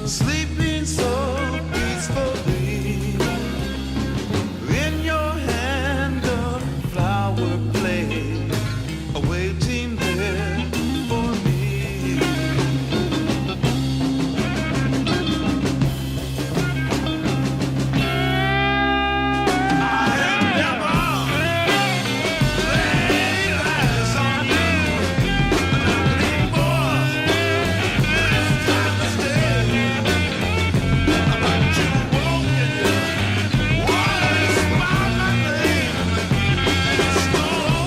sleeping so peacefully. In your hand a flower blade, awaiting there for me. I have never laid eyes on you, nothing more. This time to stay. About you walking, was my name. Stole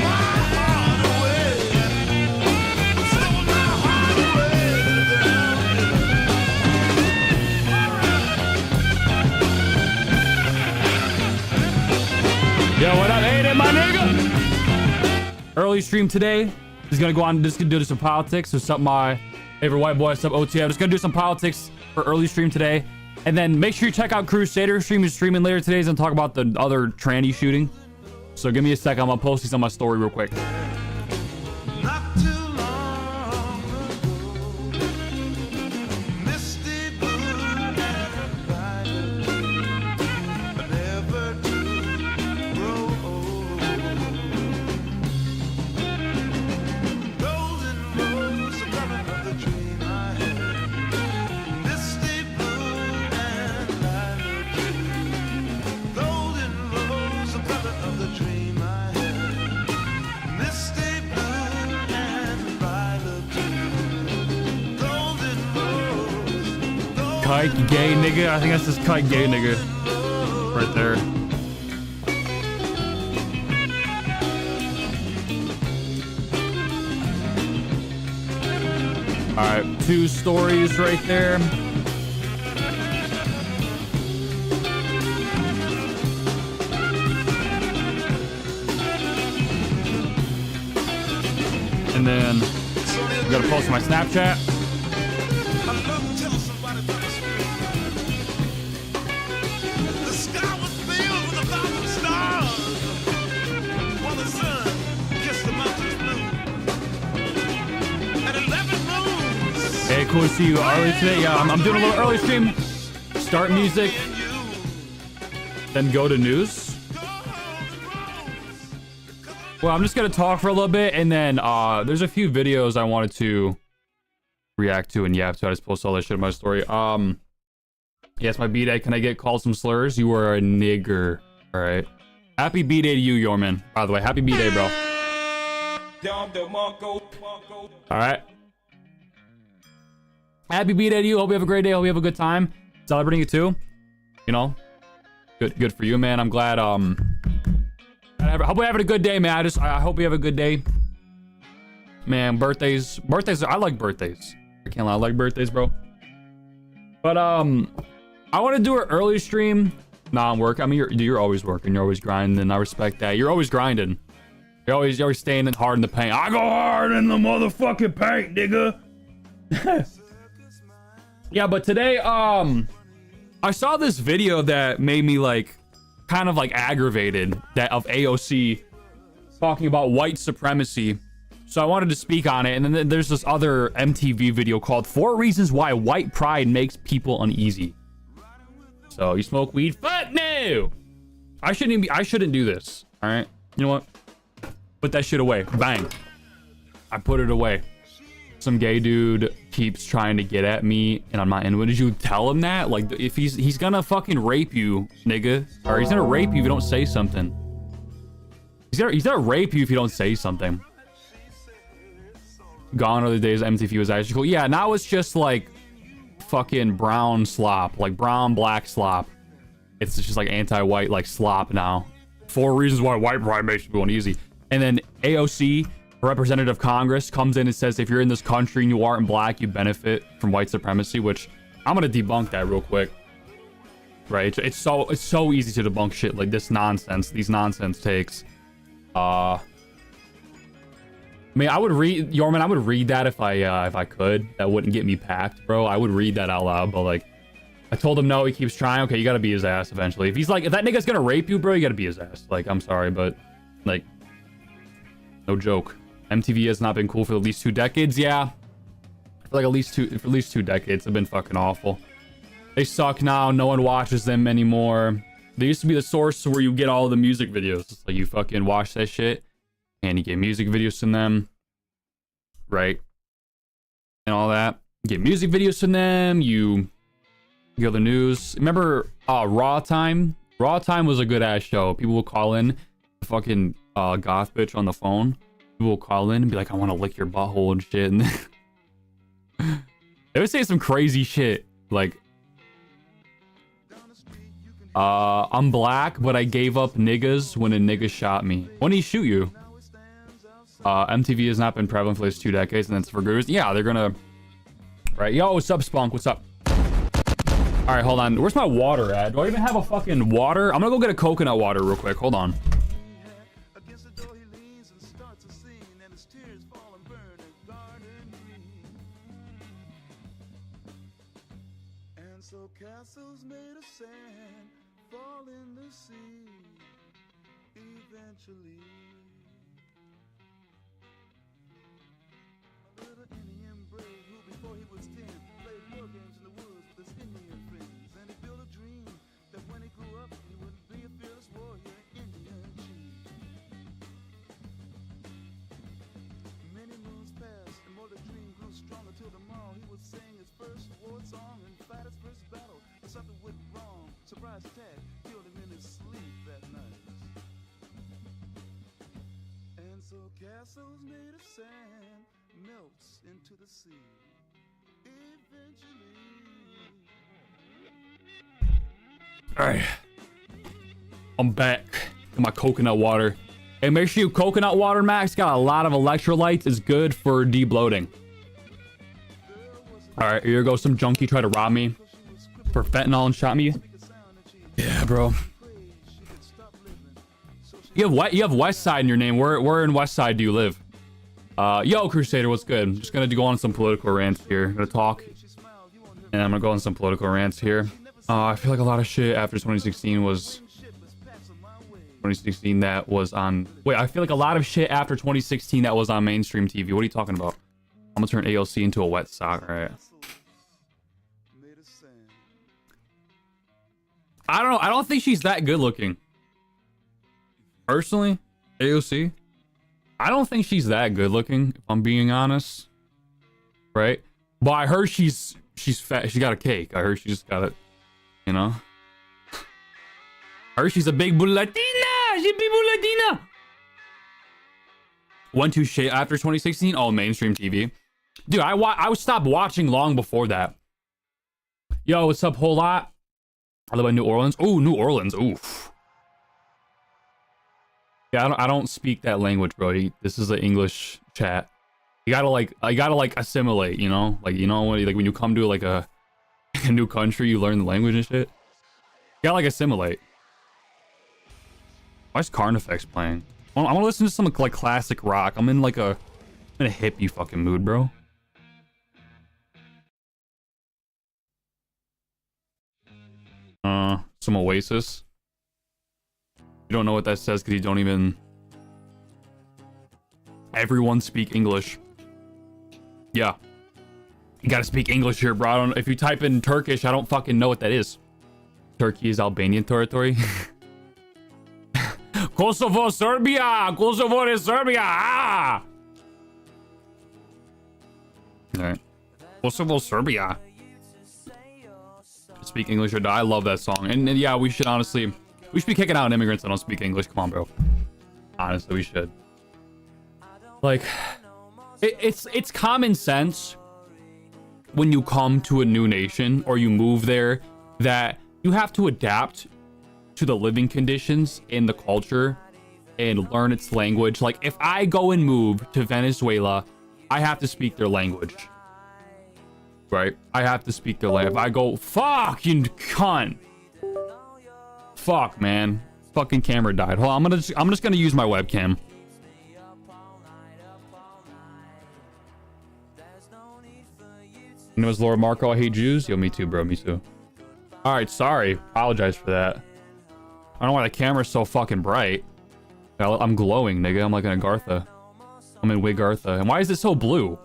my heart away. Stole my heart away. Yo, what up? Hey there, my nigga. Early stream today is gonna go on. Just gonna do some politics. So something my favorite white boy, sub OT. I'm just gonna do some politics for early stream today, and then make sure you check out Crusader stream. Is streaming later today. He's gonna talk about the other tranny shooting. So give me a second. I'm gonna post these on my story real quick. Not too long ago, misty blue and violet, but never to grow old. Golden rose, the color of the dream I had. Misty blue and violet. Golden rose, the color of the dream I had. Misty blue and violet. Golden rose. Kite gay nigga. I think that's just kite gay nigga right there. All right, 2 stories right there. And then I'm gonna post my Snapchat. I love to tell somebody about the spring. The sky was filled with 1,000 stars while the sun kissed the mountains blue. And 11 moons. Hey, cool to see you early today. Yeah, I'm doing a little early stream. Start music, then go to news. Well, I'm just gonna talk for a little bit, and then there's a few videos I wanted to react to and yap to. I just posted all that shit in my story. Yes, my B-Day. Can I get called some slurs? You are a nigger. All right. Happy B-Day to you, Yorman. By the way, happy B-Day, bro. All right. Happy B-Day to you. Hope you have a great day. Hope you have a good time celebrating it too. You know, good for you, man. I'm glad. I hope we're having a good day, man. I hope you have a good day, man. Birthdays. I like birthdays. I can't lie. I like birthdays, bro. But I want to do an early stream. Nah, I'm working. I mean, you're always working. You're always grinding. I respect that. You're always grinding. You're always staying hard in the paint. I go hard in the motherfucking paint, nigga. Yeah, but today, I saw this video that made me like, kind of like aggravated, that of AOC talking about white supremacy. So I wanted to speak on it. And then there's this other MTV video called 4 Reasons Why White Pride Makes People Uneasy. So you smoke weed? Fuck no! I shouldn't do this. All right. You know what? Put that shit away. Bang. I put it away. Some gay dude keeps trying to get at me and I'm not into it. Did you tell him that? Like, if he's gonna fucking rape you, nigga. Or he's gonna rape you if you don't say something. He's gonna rape you if you don't say something. Gone are the days MTV was actually cool. Yeah, now it's just like fucking brown slop. Like brown, black slop. It's just like anti-white, like slop now. 4 reasons why white pride makes people uneasy. And then AOC, representative of Congress, comes in and says if you're in this country and you aren't black, you benefit from white supremacy, which I'm gonna debunk that real quick. Right? It's so easy to debunk shit like this nonsense, these nonsense takes. I mean, I would read Yorman, I would read that if I could. That wouldn't get me packed, bro. I would read that out loud, but like I told him no, he keeps trying. Okay, you gotta be his ass eventually. If that nigga's gonna rape you, bro, you gotta be his ass. Like, I'm sorry, but like, no joke. MTV has not been cool for at least 2 decades. Yeah. I feel For like at least two decades. They've been fucking awful. They suck now. No one watches them anymore. They used to be the source where you get all the music videos. Like you fucking watch that shit and you get music videos from them, right? And all that. You get music videos from them. You get the news. Remember Raw Time? Raw Time was a good ass show. People will call in, the fucking goth bitch on the phone. People will call in and be like, I want to lick your butthole and shit. And they would say some crazy shit like, I'm black, but I gave up niggas when a nigga shot me. When did he shoot you? MTV has not been prevalent for the last 2 decades, and that's for good reason. Yeah, they're gonna... Right, yo, what's up, Spunk? What's up? Alright, hold on. Where's my water at? Do I even have a fucking water? I'm gonna go get a coconut water real quick. Hold on. So castles made of sand fall in the sea eventually. A little Indian brave who before he was 10 played war games in the woods with his Indian friends, and he built a dream that when he grew up he would be a fearless warrior, Indian chief. Many moons passed and more the dream grew stronger till tomorrow he would sing his first war song and fight his first battle. But something went wrong. Surprise attack killed him in his sleep that night. And so castles made of sand melts into the sea eventually. Alright. I'm back. Got my coconut water. Hey, make sure you coconut water, Max. Got a lot of electrolytes. It's good for de-bloating. Alright, here goes some junkie try to rob me for fentanyl and shot me. Yeah, bro. You have West Side in your name. Where in West Side do you live? Yo, Crusader, what's good? I'm just gonna go on some political rants here. I'm gonna talk. And I'm gonna go on some political rants here. I feel like a lot of shit after 2016 was... 2016 that was on... Wait, I feel like a lot of shit after 2016 that was on mainstream TV. What are you talking about? I'm gonna turn AOC into a wet sock. Alright. I don't know. I don't think she's that good looking. Personally, AOC, I don't think she's that good looking, if I'm being honest. Right? But I heard she's fat. She got a cake. I heard she just got it. You know? I heard she's a big booty Latina. She's a big booty Latina. Went to shit after 2016. Oh, mainstream TV. Dude, I stopped watching long before that. Yo, what's up, whole lot? I live in New Orleans. Oh, New Orleans. Oof. Yeah, I don't speak that language, bro. This is an English chat. You gotta assimilate, you know? Like, you know, when you come to like a new country, you learn the language and shit. You gotta like assimilate. Why is Carnifex playing? I want to listen to some like classic rock. I'm in a hippie fucking mood, bro. Some Oasis. You don't know what that says because you don't even... Everyone speak English. Yeah. You gotta speak English here, bro. If you type in Turkish, I don't fucking know what that is. Turkey is Albanian territory. Kosovo, Serbia! Kosovo is Serbia! Ah! Alright. Kosovo, Serbia. Speak English or die. I love that song. And yeah, we should be kicking out immigrants that don't speak English. Come on, bro. Honestly, we should. Like, it's common sense when you come to a new nation or you move there that you have to adapt to the living conditions and the culture and learn its language. Like, if I go and move to Venezuela, I have to speak their language. Right? I have to speak their language. If I go, fucking cunt. Fuck, man. Fucking camera died. Hold on, I'm just gonna use my webcam. And it was Lord Marco, I hate Jews. Yo, me too, bro. Me too. Alright, sorry. Apologize for that. I don't know why the camera's so fucking bright. I'm glowing, nigga. I'm like an Agartha. I'm in Wigartha. And why is it so blue?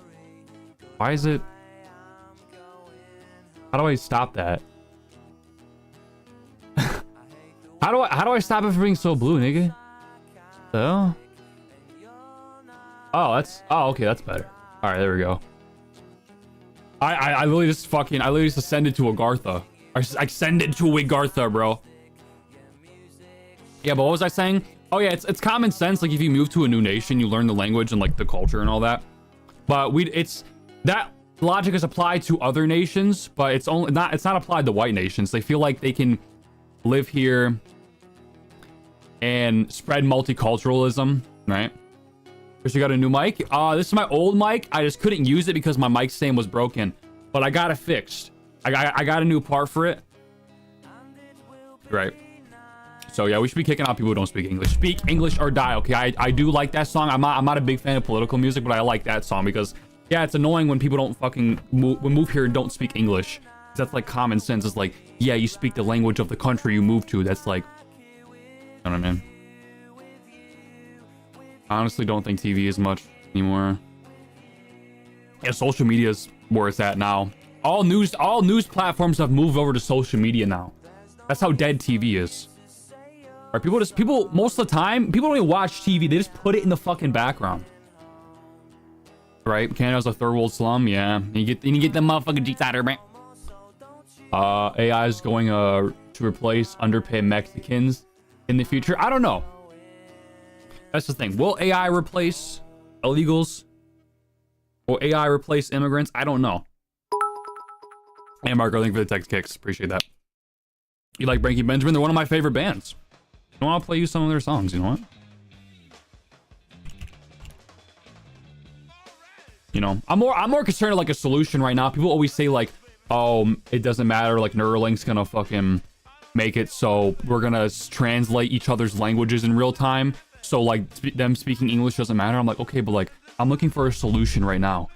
Why is it... How do I stop that? How do I stop it from being so blue, nigga? So? Oh, okay, that's better. All right, there we go. I literally just ascended to Agartha. I ascended to Agartha, bro. Yeah, but what was I saying? Oh yeah, it's common sense. Like if you move to a new nation, you learn the language and like the culture and all that. But that logic is applied to other nations, but it's not applied to white nations. They feel like they can live here and spread multiculturalism, right? First, you got a new mic. This is my old mic. I just couldn't use it because my mic stand was broken, but I got it fixed. I got a new part for it. Right. So yeah, we should be kicking out people who don't speak English. Speak English or die. Okay, I do like that song. I'm not a big fan of political music, but I like that song because yeah, it's annoying when people don't fucking move here and don't speak English. That's like common sense. It's like, yeah, you speak the language of the country you move to. That's like, I don't know, man. I honestly don't think TV is much anymore. Yeah, social media is where it's at now. All news platforms have moved over to social media now. That's how dead TV is. Right, people most of the time, people don't even watch TV. They just put it in the fucking background. Right? Canada's a third world slum. Yeah, you get the motherfucking G out man. AI is going to replace underpaid Mexicans in the future. I don't know. That's the thing. Will AI replace illegals? Will AI replace immigrants? I don't know. Hey, Marco, thank you for the text kicks. Appreciate that. You like Breaking Benjamin? They're one of my favorite bands. I want to play you some of their songs. You know what? You know, I'm more concerned with like a solution right now. People always say like, oh, it doesn't matter. Like Neuralink's gonna fucking make it so we're gonna translate each other's languages in real time. So like them speaking English doesn't matter. I'm like, okay, but like I'm looking for a solution right now.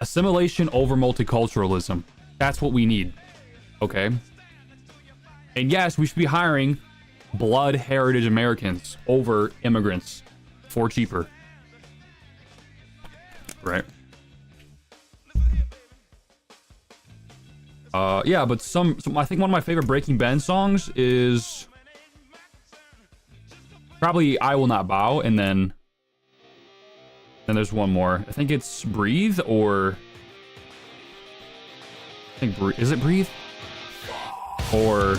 Assimilation over multiculturalism. That's what we need. Okay. And yes, we should be hiring blood heritage Americans over immigrants for cheaper. Right. Yeah, but I think one of my favorite Breaking Ben songs is probably I Will Not Bow, and then there's one more. I think it's Breathe, or I think is it Breathe? Or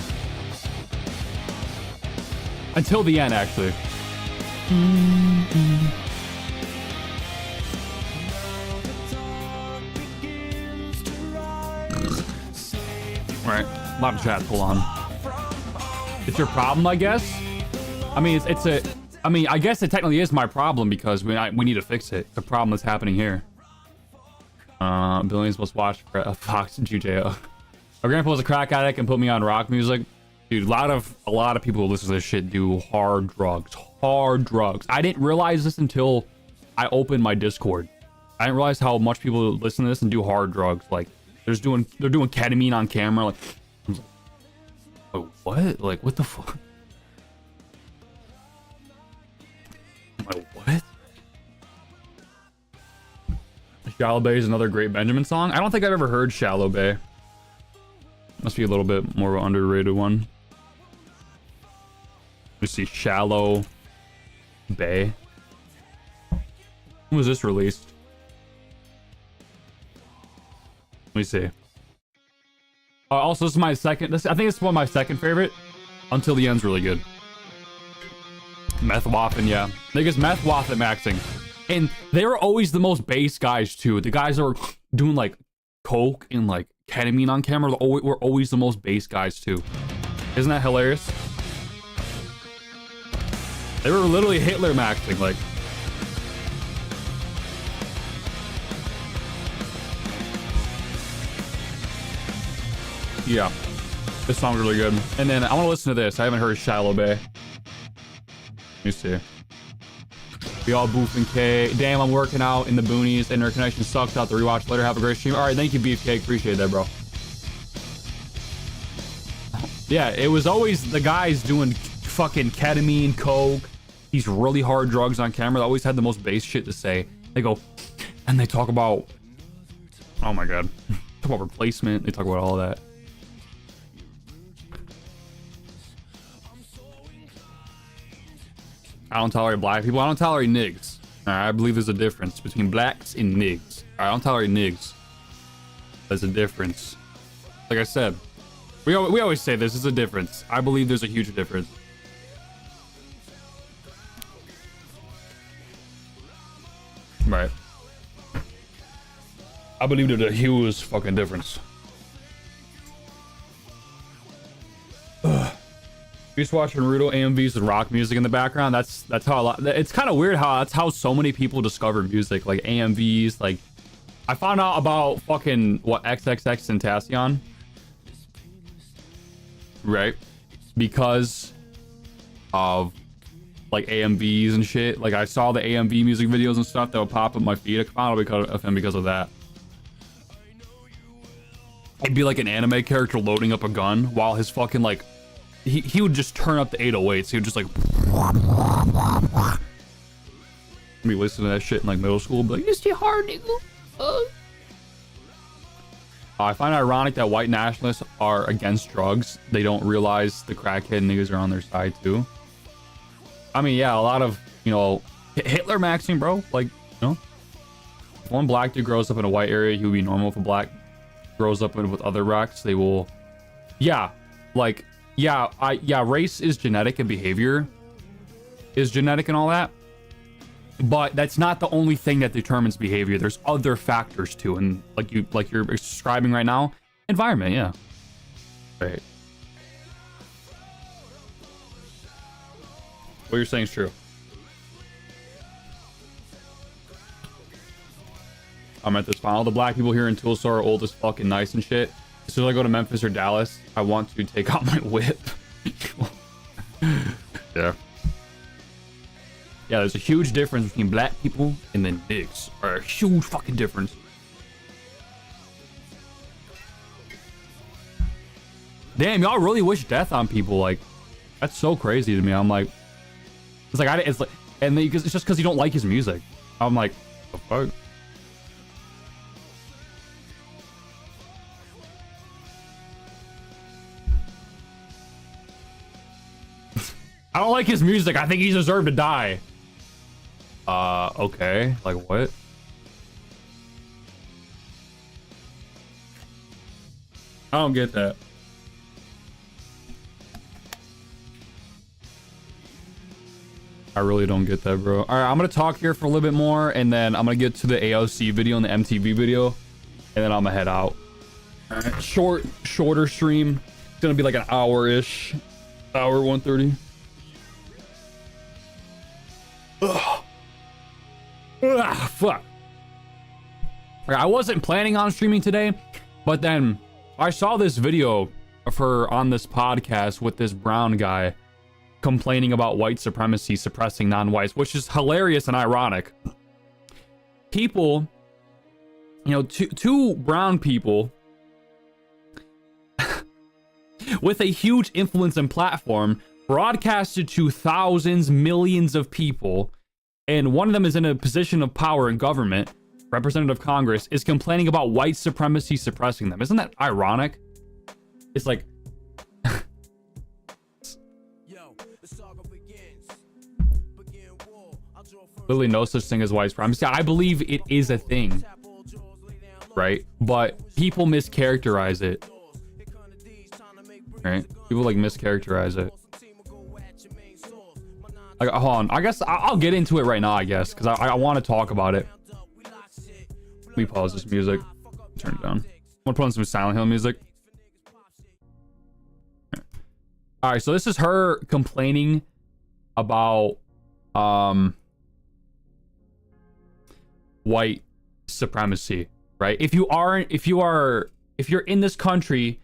Until the End, actually. Right, a lot of chat. Hold on. It's your problem, I guess. I mean, I guess it technically is my problem because we need to fix it. The problem that's happening here. Billions must watch Fox and Jujeo. My grandpa was a crack addict and put me on rock music. Dude, a lot of people who listen to this shit do hard drugs. Hard drugs. I didn't realize this until I opened my Discord. I didn't realize how much people listen to this and do hard drugs. Like, they're doing ketamine on camera. Like, oh, what? Like, what the fuck? I'm like, what? Shallow Bay is another great Benjamin song. I don't think I've ever heard Shallow Bay. Must be a little bit more of an underrated one. Let's see, Shallow Bay. When was this released? Let me see. Also, this is my second. I think it's one of my second favorite. Until the End's really good. Meth Waffen, yeah. Niggas Meth Waffen maxing. And they were always the most base guys, too. The guys that were doing, like, coke and, like, ketamine on camera were always the most base guys, too. Isn't that hilarious? They were literally Hitler maxing, like. Yeah. This song's really good. And then I want to listen to this. I haven't heard Shallow Bay. Let me see. We all boofing K. Damn, I'm working out in the boonies. Internet connection sucks. Out the rewatch later. Have a great stream. All right, thank you, Beefcake. Appreciate that, bro. Yeah, it was always the guys doing fucking ketamine, coke, these really hard drugs on camera. They always had the most base shit to say. They go, and they talk about, oh my god, talk about replacement. They talk about all that. I don't tolerate black people. I don't tolerate niggas. All right, I believe there's a difference between blacks and niggas. All right, I don't tolerate niggas. There's a difference. Like I said, we always say this is a difference. I believe there's a huge difference. Right. I believe there's a huge fucking difference. Ugh. Just watching Naruto AMVs with rock music in the background. That's how a lot. It's kind of weird how that's how so many people discover music, like AMVs. Like I found out about fucking what XXX Tentacion, right? Because of like AMVs and shit. Like I saw the AMV music videos and stuff that would pop up my feed. I found out because of him because of that. It'd be like an anime character loading up a gun while his fucking like he would just turn up the 808s. He would just like be listening to that shit in like middle school, but like, it's too hard, nigga. I find it ironic that white nationalists are against drugs. They don't realize the crackhead niggas are on their side too. I mean, yeah, a lot of, you know, Hitler maxing, bro. Like, you know, if one black dude grows up in a white area, he would be normal. If a black grows up with other racks, they will, yeah, like, yeah, race is genetic and behavior is genetic and all that. But that's not the only thing that determines behavior. There's other factors too, and like you're describing right now, environment, yeah. Right. What you're saying is true. I'm at this spot. All the black people here in Tulsa are old as fucking nice and shit. As soon as I go to Memphis or Dallas, I want to take out my whip. Yeah. Yeah, there's a huge difference between black people and then niggas. Or a huge fucking difference. Damn, y'all really wish death on people. Like, that's so crazy to me. I'm like, it's like, it's like, and then it's just because you don't like his music. I'm like, the fuck? I don't like his music. I think he deserved to die. Okay. Like what? I don't get that. I really don't get that, bro. All right, I'm gonna talk here for a little bit more, and then I'm gonna get to the AOC video and the MTV video, and then I'm gonna head out. All right, shorter stream. It's gonna be like an hour-ish, hour 1:30. Ugh. Ugh, fuck. I wasn't planning on streaming today, but then I saw this video of her on this podcast with this brown guy complaining about white supremacy suppressing non-whites, which is hilarious and ironic. People, you know, two brown people with a huge influence and platform broadcasted to thousands, millions of people, and one of them is in a position of power in government, representative Congress, is complaining about white supremacy suppressing them. Isn't that ironic? It's like literally no such thing as white supremacy. I believe it is a thing, right? But people mischaracterize it, right? People like mischaracterize it. Like, hold on. I guess I'll get into it right now, I guess, because I want to talk about it. Let me pause this music. Turn it down. I'm gonna put on some Silent Hill music. All right, so this is her complaining about white supremacy, right? If you're in this country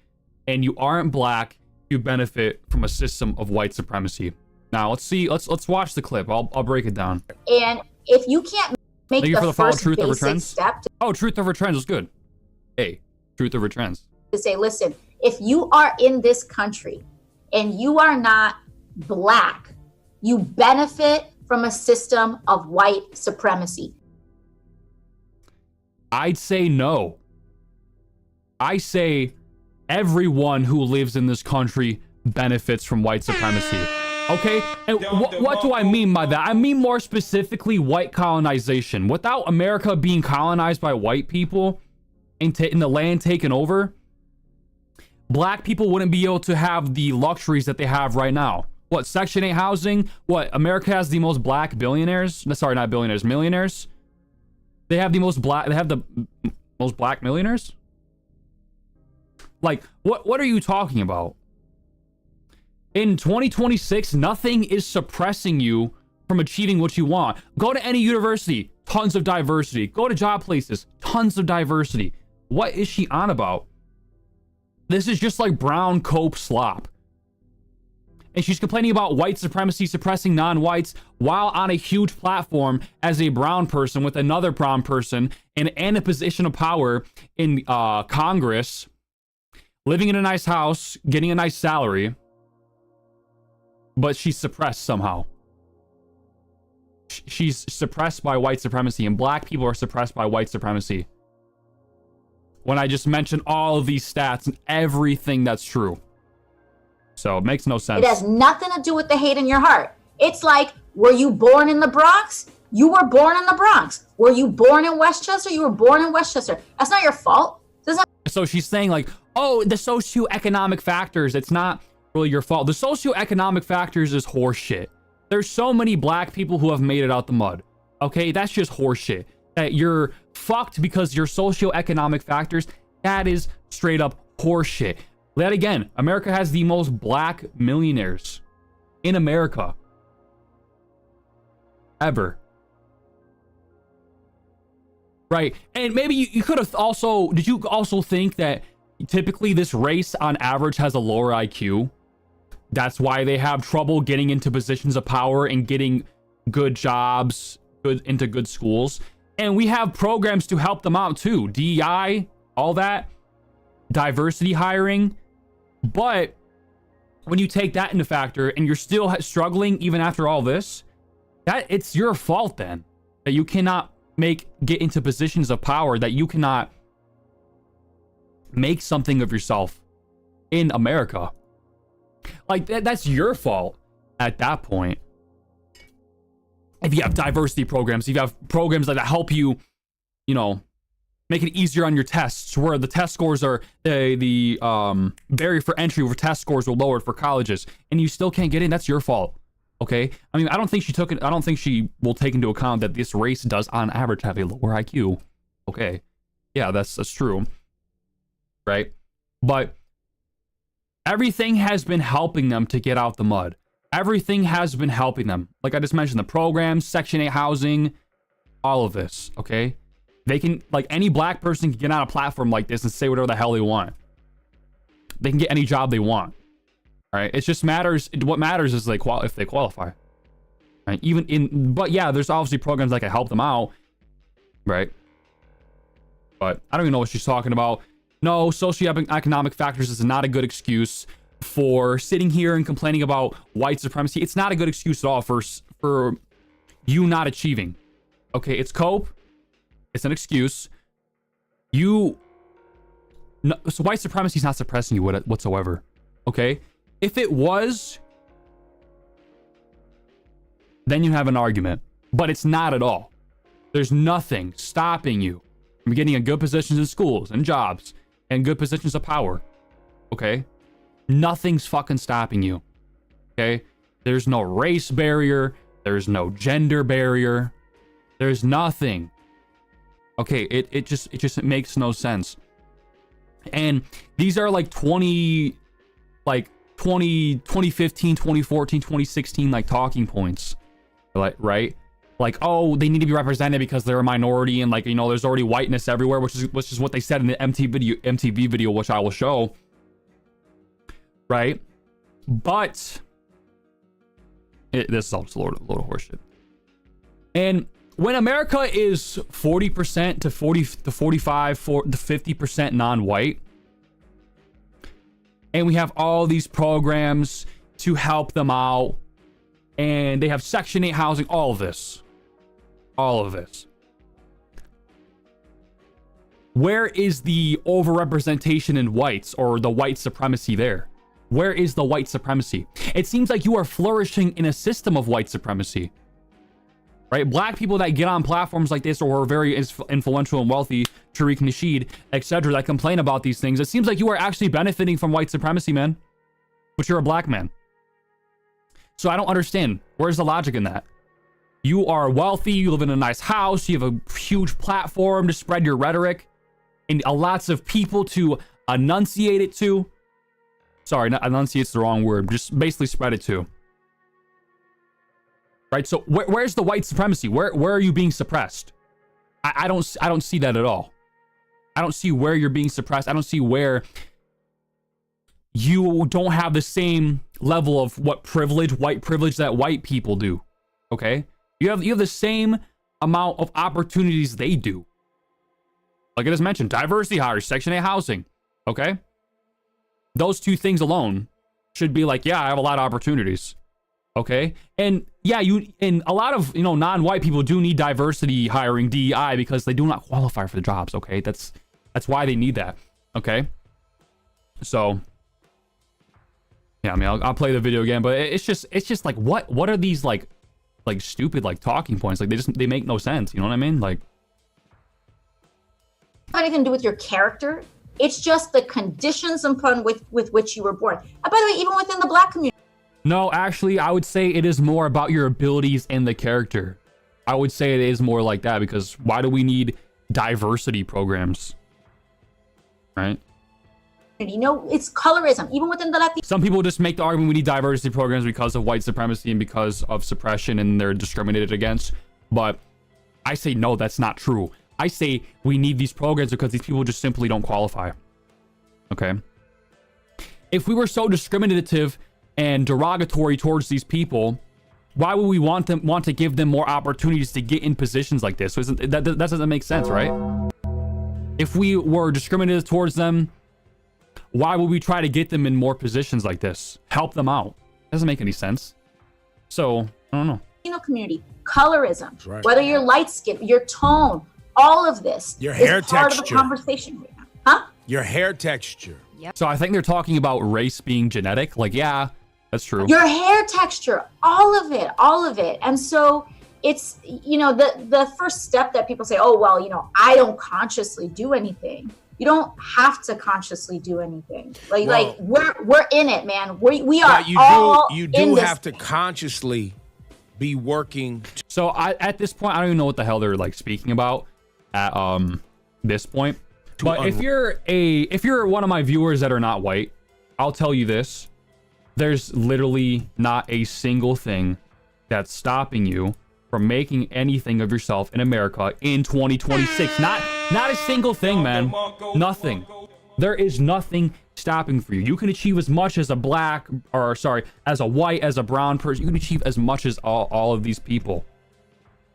and you aren't black, you benefit from a system of white supremacy. Now let's watch the clip. I'll break it down. And if you can't make the first Truth Over basic Trends. step Oh, Truth Over Trends is good. Hey, Truth Over Trends. to say, listen, if you are in this country and you are not black, you benefit from a system of white supremacy. I'd say no. I say everyone who lives in this country benefits from white supremacy. Okay, and what do I mean by that? I mean more specifically white colonization. Without America being colonized by white people and the land taken over, black people wouldn't be able to have the luxuries that they have right now. What, Section 8 housing? What, America has the most black billionaires? Sorry, not billionaires, millionaires. They have the most black millionaires? Like, what are you talking about? In 2026, nothing is suppressing you from achieving what you want. Go to any university, tons of diversity. Go to job places, tons of diversity. What is she on about? This is just like brown cope slop. And she's complaining about white supremacy suppressing non-whites while on a huge platform as a brown person with another brown person and a position of power in Congress, living in a nice house, getting a nice salary. But she's suppressed somehow. She's suppressed by white supremacy, and black people are suppressed by white supremacy. When I just mentioned all of these stats and everything that's true. So it makes no sense. It has nothing to do with the hate in your heart. It's like, were you born in the Bronx? You were born in the Bronx. Were you born in Westchester? You were born in Westchester. That's not your fault. So she's saying like, oh, the socioeconomic factors, it's not really your fault. The socioeconomic factors is horseshit. There's so many black people who have made it out the mud. Okay, that's just horseshit. That you're fucked because your socioeconomic factors, that is straight up horseshit. That again, America has the most black millionaires in America ever. Right, and maybe you could have also, did you also think that typically this race on average has a lower IQ? That's why they have trouble getting into positions of power and getting good jobs, into good schools. And we have programs to help them out too. DEI, all that, diversity hiring. But when you take that into factor and you're still struggling even after all this, that it's your fault then that you cannot get into positions of power, that you cannot make something of yourself in America. Like that's your fault at that point. If you have diversity programs, if you have programs that help you, make it easier on your tests, where the test scores are the barrier for entry for test scores were lowered for colleges, and you still can't get in, that's your fault. Okay, I mean, I don't think she will take into account that this race does on average have a lower IQ. Okay, yeah, that's true, right? But everything has been helping them to get out the mud. Everything has been helping them. Like I just mentioned, the programs, Section 8 housing, all of this, okay? They can, like, any black person can get on a platform like this and say whatever the hell they want. They can get any job they want. All right? It just matters. What matters is if they qualify. Right? But yeah, there's obviously programs that can help them out. Right? But I don't even know what she's talking about. No, socioeconomic factors is not a good excuse for sitting here and complaining about white supremacy. It's not a good excuse at all for you not achieving. Okay, it's cope. It's an excuse. So white supremacy is not suppressing you whatsoever. Okay? If it was, then you have an argument. But it's not at all. There's nothing stopping you from getting in good positions in schools and jobs and good positions of power. Okay? Nothing's fucking stopping you. Okay? There's no race barrier. There's no gender barrier. There's nothing. Okay, it just makes no sense. And these are like 2015, 2014, 2016 like talking points. Like, right? Like, oh, they need to be represented because they're a minority, and like, there's already whiteness everywhere, which is what they said in the MTV video, which I will show. Right? But this is all just a load of horseshit. And when America is 40% to 45 to 50% non-white, and we have all these programs to help them out, and they have Section 8 housing, all of this. Where is the overrepresentation in whites or the white supremacy there? Where is the white supremacy? It seems like you are flourishing in a system of white supremacy, right? Black people that get on platforms like this or are very influential and wealthy, Tariq Nasheed, etc., that complain about these things, it seems like you are actually benefiting from white supremacy, man. But you're a black man. So I don't understand. Where's the logic in that? You are wealthy, you live in a nice house, you have a huge platform to spread your rhetoric, and lots of people to enunciate it to. Sorry, enunciate's the wrong word. Just basically spread it to. Right? So where's the white supremacy? Where are you being suppressed? I don't see that at all. I don't see where you're being suppressed. I don't see where you don't have the same level of white privilege that white people do. Okay? You have the same amount of opportunities they do. Like I just mentioned, diversity hires, Section 8 housing. Okay? Those two things alone should be like, yeah, I have a lot of opportunities. Okay? And yeah, and a lot of, non-white people do need diversity hiring, DEI, because they do not qualify for the jobs. Okay? That's why they need that. Okay? So yeah, I mean, I'll play the video again, but it's just like, what are these like stupid like talking points? Like they make no sense. You know what I mean? Like, anything to do with your character. It's just the conditions upon with which you were born. And by the way, even within the black community. No, actually, I would say it is more about your abilities and the character. I would say it is more like that, because why do we need diversity programs? Right? It's colorism, even within the Latino. Some people just make the argument we need diversity programs because of white supremacy and because of suppression and they're discriminated against. But I say, no, that's not true. I say we need these programs because these people just simply don't qualify. Okay? If we were so discriminative and derogatory towards these people, why would we want to give them more opportunities to get in positions like this? So that doesn't make sense, right? If we were discriminative towards them, why would we try to get them in more positions like this? Help them out. Doesn't make any sense. So, I don't know. Community, colorism, right. Whether you're light skinned, your tone, all of this your hair is part texture. of the conversation right now. Huh? Your hair texture. Yep. So I think they're talking about race being genetic. Like, yeah, that's true. Your hair texture, all of it. And so it's, the first step that people say, oh, well, I don't consciously do anything. You don't have to consciously do anything. Like we're in it, man. We are you do have to consciously be working. So at this point, I don't even know what the hell they're like speaking about at this point. But if you're one of my viewers that are not white, I'll tell you this. There's literally not a single thing that's stopping you from making anything of yourself in America in 2026. Not a single thing, man. Nothing. There is nothing stopping for you. You can achieve as much as as a white, as a brown person. You can achieve as much as all of these people.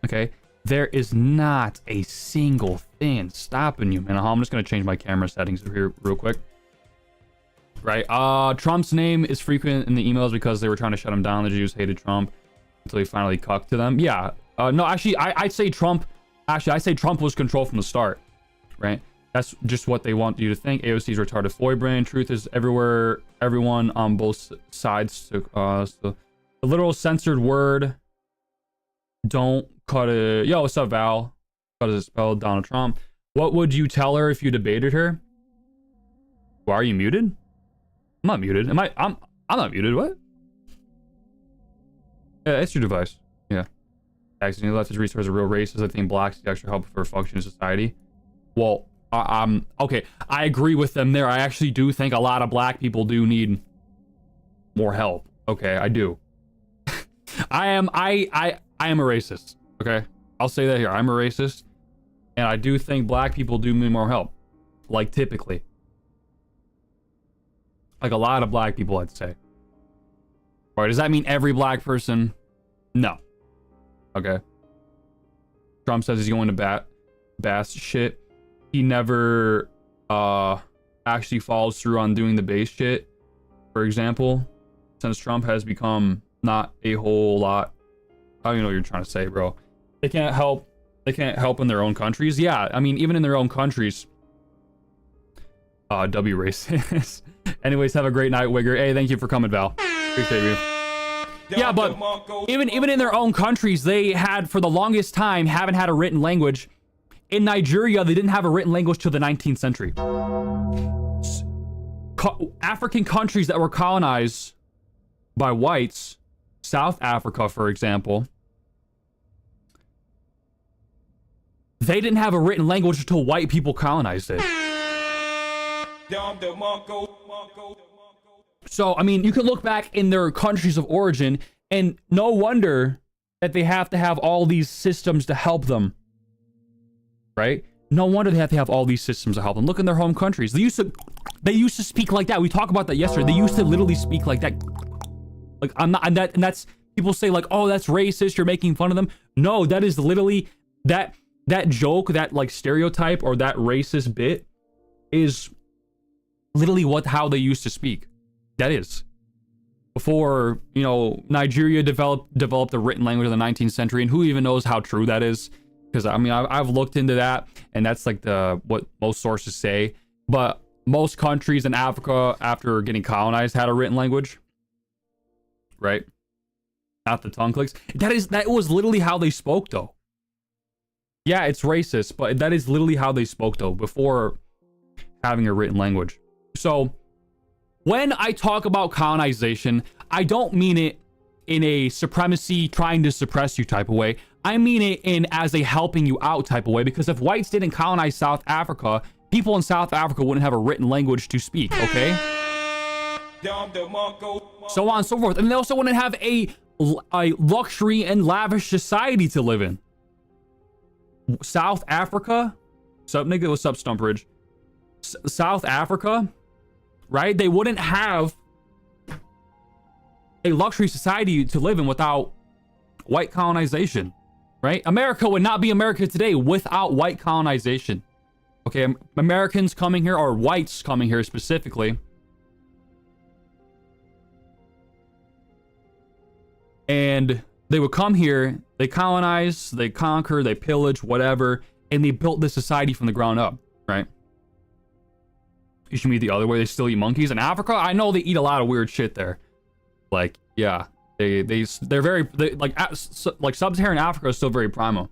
Okay? There is not a single thing stopping you, man. I'm just gonna change my camera settings here real quick. Right? Trump's name is frequent in the emails because they were trying to shut him down. The Jews hated Trump until he finally cucked to them. Yeah. No, actually, I'd say Trump. Actually, I say Trump was controlled from the start. Right? That's just what they want you to think. AOC's retarded Floyd brain. Truth is everywhere. Everyone on both sides. The literal censored word. Don't cut it. Yo, what's up, Val? Cut it spelled Donald Trump. What would you tell her if you debated her? Why are you muted? I'm not muted. I'm not muted. What? Yeah, it's your device. Yeah. Accidentally left his resource a real racist. I think blacks need extra help for functioning society. Well, okay. I agree with them there. I actually do think a lot of black people do need more help. Okay, I do. I am a racist. Okay, I'll say that here. I'm a racist, and I do think black people do need more help. Like typically, like a lot of black people, I'd say. All right, does that mean every black person? No. Okay. Trump says he's going to bass shit. He never actually follows through on doing the base shit. For example, since Trump has become not a whole lot. I don't even know what you're trying to say, bro. They can't help in their own countries. Yeah, I mean, even in their own countries, W racist. Anyways, have a great night, Wigger. Hey, thank you for coming, Val. Appreciate you. Yeah, but even in their own countries, they had, for the longest time, haven't had a written language. In Nigeria, they didn't have a written language till the 19th century. African countries that were colonized by whites, South Africa, for example, they didn't have a written language until white people colonized it. So, I mean, you can look back in their countries of origin, and no wonder that they have to have all these systems to help them, right? No wonder they have to have all these systems to help them. Look in their home countries. They used to speak like that. We talked about that yesterday. They used to literally speak like that. Like, I'm not, and that's, people say like, oh, that's racist, you're making fun of them. No, that is literally, that joke, that like stereotype or that racist bit is literally how they used to speak. That is. Before, you know, Nigeria developed a written language in the 19th century, and who even knows how true that is? Because I mean, I've looked into that, and that's like what most sources say. But most countries in Africa, after getting colonized, had a written language, right? Not the tongue clicks. That was literally how they spoke, though. Yeah, it's racist, but that is literally how they spoke, though, before having a written language. So when I talk about colonization, I don't mean it in a supremacy, trying to suppress you type of way. I mean it in as a helping you out type of way, because if whites didn't colonize South Africa, people in South Africa wouldn't have a written language to speak, okay? So on and so forth. And they also wouldn't have a luxury and lavish society to live in. South Africa? Sup, nigga? What's up, Stumpridge? South Africa, right? They wouldn't have a luxury society to live in without white colonization, right? America would not be America today without white colonization. Okay, Americans coming here, or whites coming here specifically, and they would come here, they colonize, they conquer, they pillage, whatever, and they built this society from the ground up, right? You should meet the other way. They still eat monkeys in Africa. I know they eat a lot of weird shit there. Like, yeah, they're very like sub-Saharan Africa is still very primal,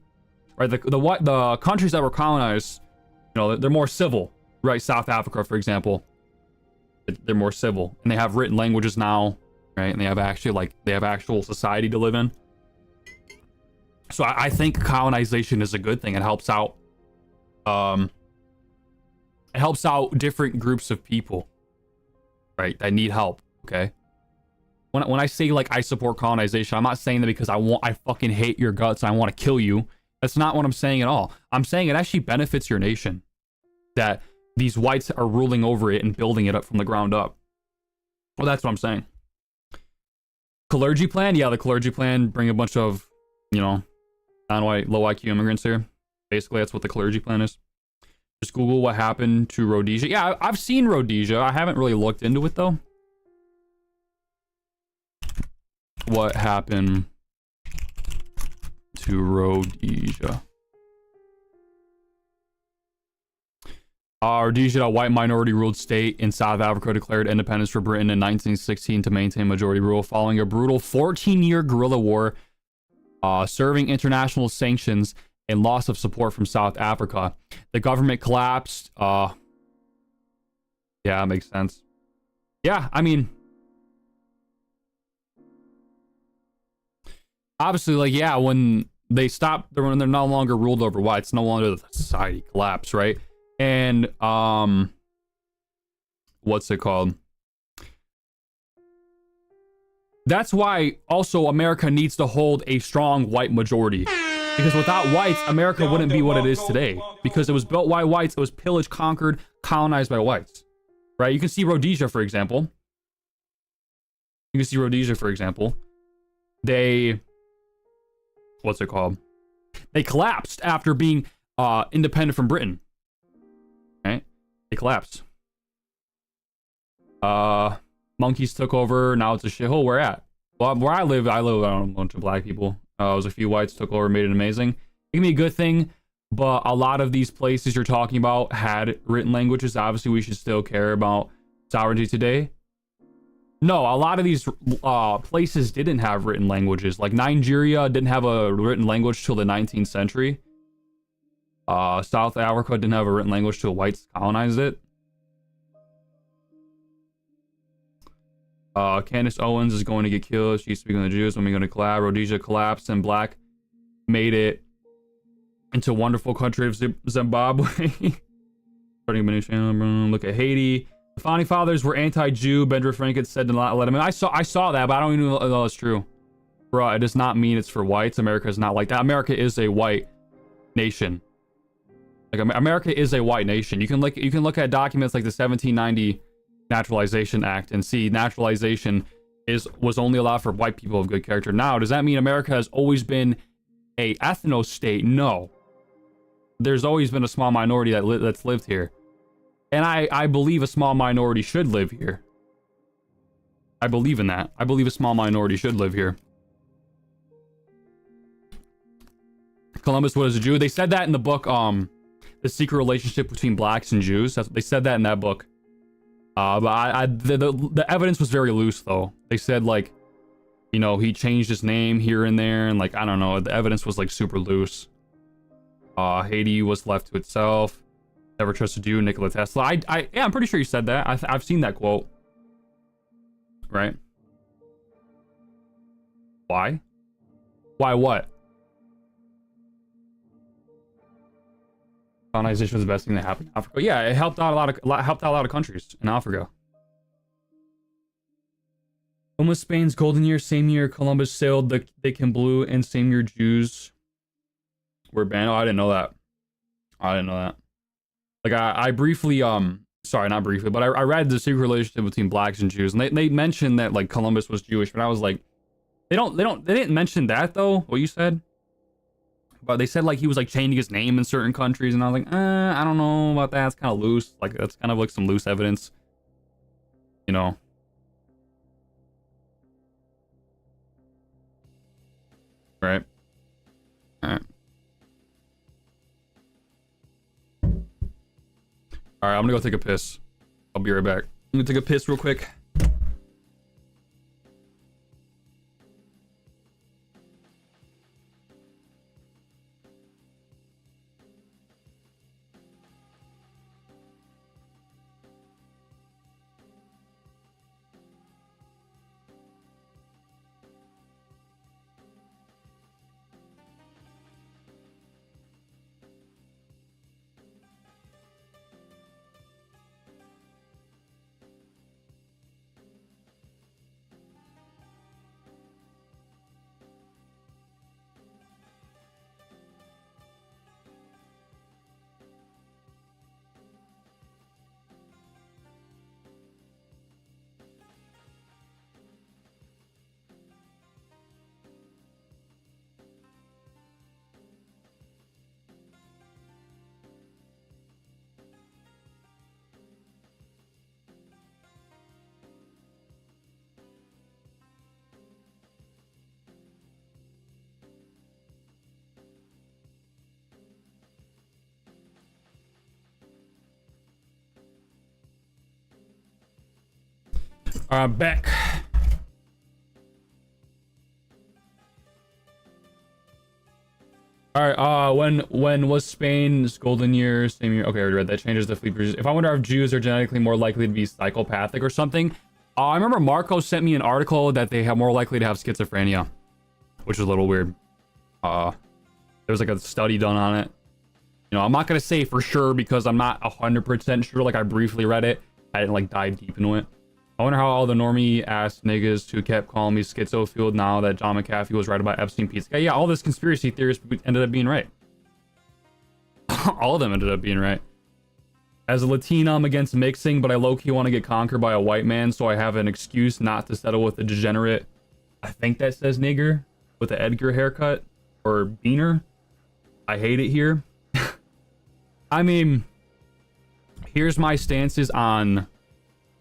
right? The countries that were colonized, you know, they're more civil, right? South Africa, for example, they're more civil, and they have written languages now, right? And they have actual society to live in. So I think colonization is a good thing. It helps out. It helps out different groups of people, right? That need help. Okay. When I say like I support colonization, I'm not saying that because I fucking hate your guts and I want to kill you. That's not what I'm saying at all. I'm saying it actually benefits your nation that these whites are ruling over it and building it up from the ground up. Well, that's what I'm saying. Clergy plan, yeah, the clergy plan, bring a bunch of, you know, non-white, low IQ immigrants here. Basically, that's what the clergy plan is. Just Google what happened to Rhodesia. Yeah, I've seen Rhodesia. I haven't really looked into it, though. What happened to Rhodesia? Rhodesia, a white minority-ruled state in South Africa, declared independence for Britain in 1916 to maintain majority rule following a brutal 14-year guerrilla war, serving international sanctions and loss of support from South Africa. The government collapsed. Yeah, makes sense. Yeah, I mean, obviously, like, yeah, when they stopped, when they're no longer ruled over whites, no longer the society collapse, right? And what's it called? That's why also America needs to hold a strong white majority. Because without whites, America wouldn't be what it is today. Because it was built by whites, it was pillaged, conquered, colonized by whites. Right? You can see Rhodesia, for example. They, what's it called? They collapsed after being independent from Britain. Right? They collapsed. Monkeys took over. Now it's a shithole. Where at? Well, where I live around a bunch of black people. It was a few whites took over, made it amazing. It can be a good thing. but a lot of these places you're talking about had written languages. Obviously, we should still care about sovereignty today. No, a lot of these places didn't have written languages. Like Nigeria didn't have a written language till the 19th century. South Africa didn't have a written language till whites colonized it. Candace Owens is going to get killed. She used to be going to Jews when we going to collab. Rhodesia collapsed and black made it into a wonderful country of Zimbabwe. Starting a new channel. Look at Haiti. The founding fathers were anti-Jew. Benjamin Franklin said to not let him in. I saw that, but I don't even know it's true. Bro, it does not mean it's for whites. America is not like that. America is a white nation. Like America is a white nation. You can look at documents like the 1790 Naturalization Act and see naturalization was only allowed for white people of good character. Now, does that mean America has always been a ethno state? No. There's always been a small minority that's lived here. And I believe a small minority should live here. I believe in that. I believe a small minority should live here. Columbus was a Jew. They said that in the book, The Secret Relationship Between Blacks and Jews. They said that in that book. But the evidence was very loose, though. They said, like, you know, he changed his name here and there, and, like, I don't know. The evidence was, like, super loose. Haiti was left to itself. Never trusted you, Nikola Tesla. Yeah, I'm pretty sure you said that. I've seen that quote. Right? Why? Why what? Colonization was the best thing that happened in Africa. Yeah, it helped out a lot of countries in Africa. When was Spain's golden year? Same year Columbus sailed the Decan Blue, and same year Jews were banned. Oh, I didn't know that. Like I briefly sorry, not briefly, but I read The Secret Relationship Between Blacks and Jews, and they mentioned that like Columbus was Jewish, but I was like, they didn't mention that though. What you said. But they said like he was like changing his name in certain countries, and I was like, I don't know about that. It's kind of loose. Like that's kind of like some loose evidence, you know. Right. All right. All right. I'm gonna go take a piss. I'll be right back. I'm gonna take a piss real quick. Back. All right. When was Spain's golden year? Same year. Okay, I already read that. Changes the fleet. If I wonder if Jews are genetically more likely to be psychopathic or something. I remember Marco sent me an article that they have more likely to have schizophrenia, which is a little weird. There was like a study done on it. You know, I'm not gonna say for sure because I'm not 100% sure. Like I briefly read it. I didn't like dive deep into it. I wonder how all the normie ass niggas who kept calling me schizo feel now that John McAfee was right about Epstein Pizza. Yeah, all this conspiracy theorists ended up being right. All of them ended up being right. As a Latino, I'm against mixing, but I low-key want to get conquered by a white man, so I have an excuse not to settle with a degenerate. I think that says nigger with the Edgar haircut or beaner. I hate it here. I mean, here's my stances on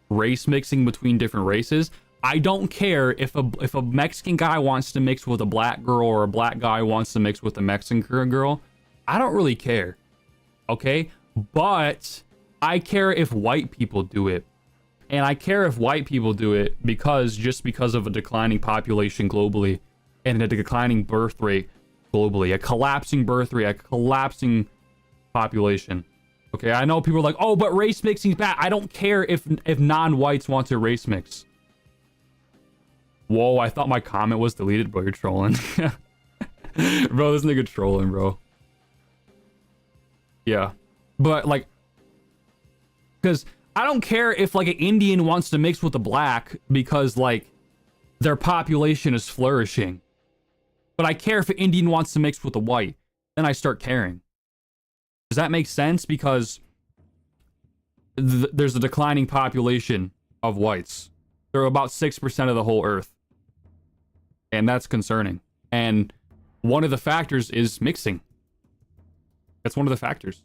race mixing between different races. I don't care if a Mexican guy wants to mix with a black girl or a black guy wants to mix with a Mexican girl. I don't really care. Okay? But I care if white people do it. And I care if white people do it just because of a declining population globally and a declining birth rate globally, a collapsing birth rate, a collapsing population. Okay, I know people are like, oh, but race mixing is bad. I don't care if non-whites want to race mix. Whoa, I thought my comment was deleted, bro. You're trolling. Bro, this nigga trolling, bro. Yeah. But, like, because I don't care if, like, an Indian wants to mix with a black because, like, their population is flourishing. But I care if an Indian wants to mix with a white. Then I start caring. Does that make sense? Because there's a declining population of whites. They're about 6% of the whole earth. And that's concerning. And one of the factors is mixing. That's one of the factors.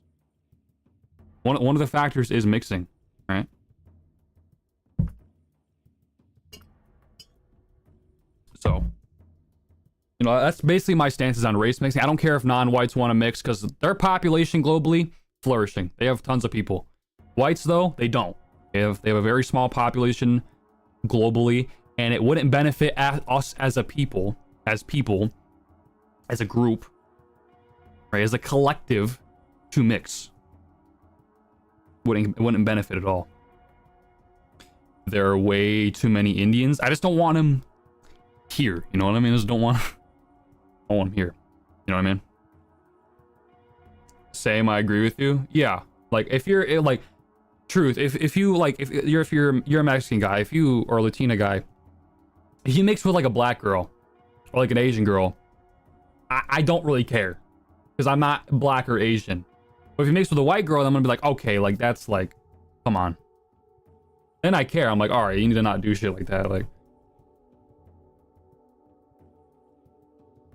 One of the factors is mixing, right? So, you know, that's basically my stances on race mixing. I don't care if non-whites want to mix because their population globally flourishing. They have tons of people. Whites, though, they don't. They have a very small population globally, and it wouldn't benefit us as a people, as a group, right, as a collective, to mix. It wouldn't benefit at all. There are way too many Indians. I just don't want them here. You know what I mean? I just don't want them here. You know what I mean? Same, I agree with you. Yeah, like if you're like, truth. If you're a Mexican guy, or a Latina guy, if you mix with like a black girl or like an Asian girl, I don't really care because I'm not black or Asian. But if you mix with a white girl, I'm gonna be like, okay, like that's like, come on. Then I care. I'm like, all right, you need to not do shit like that, like,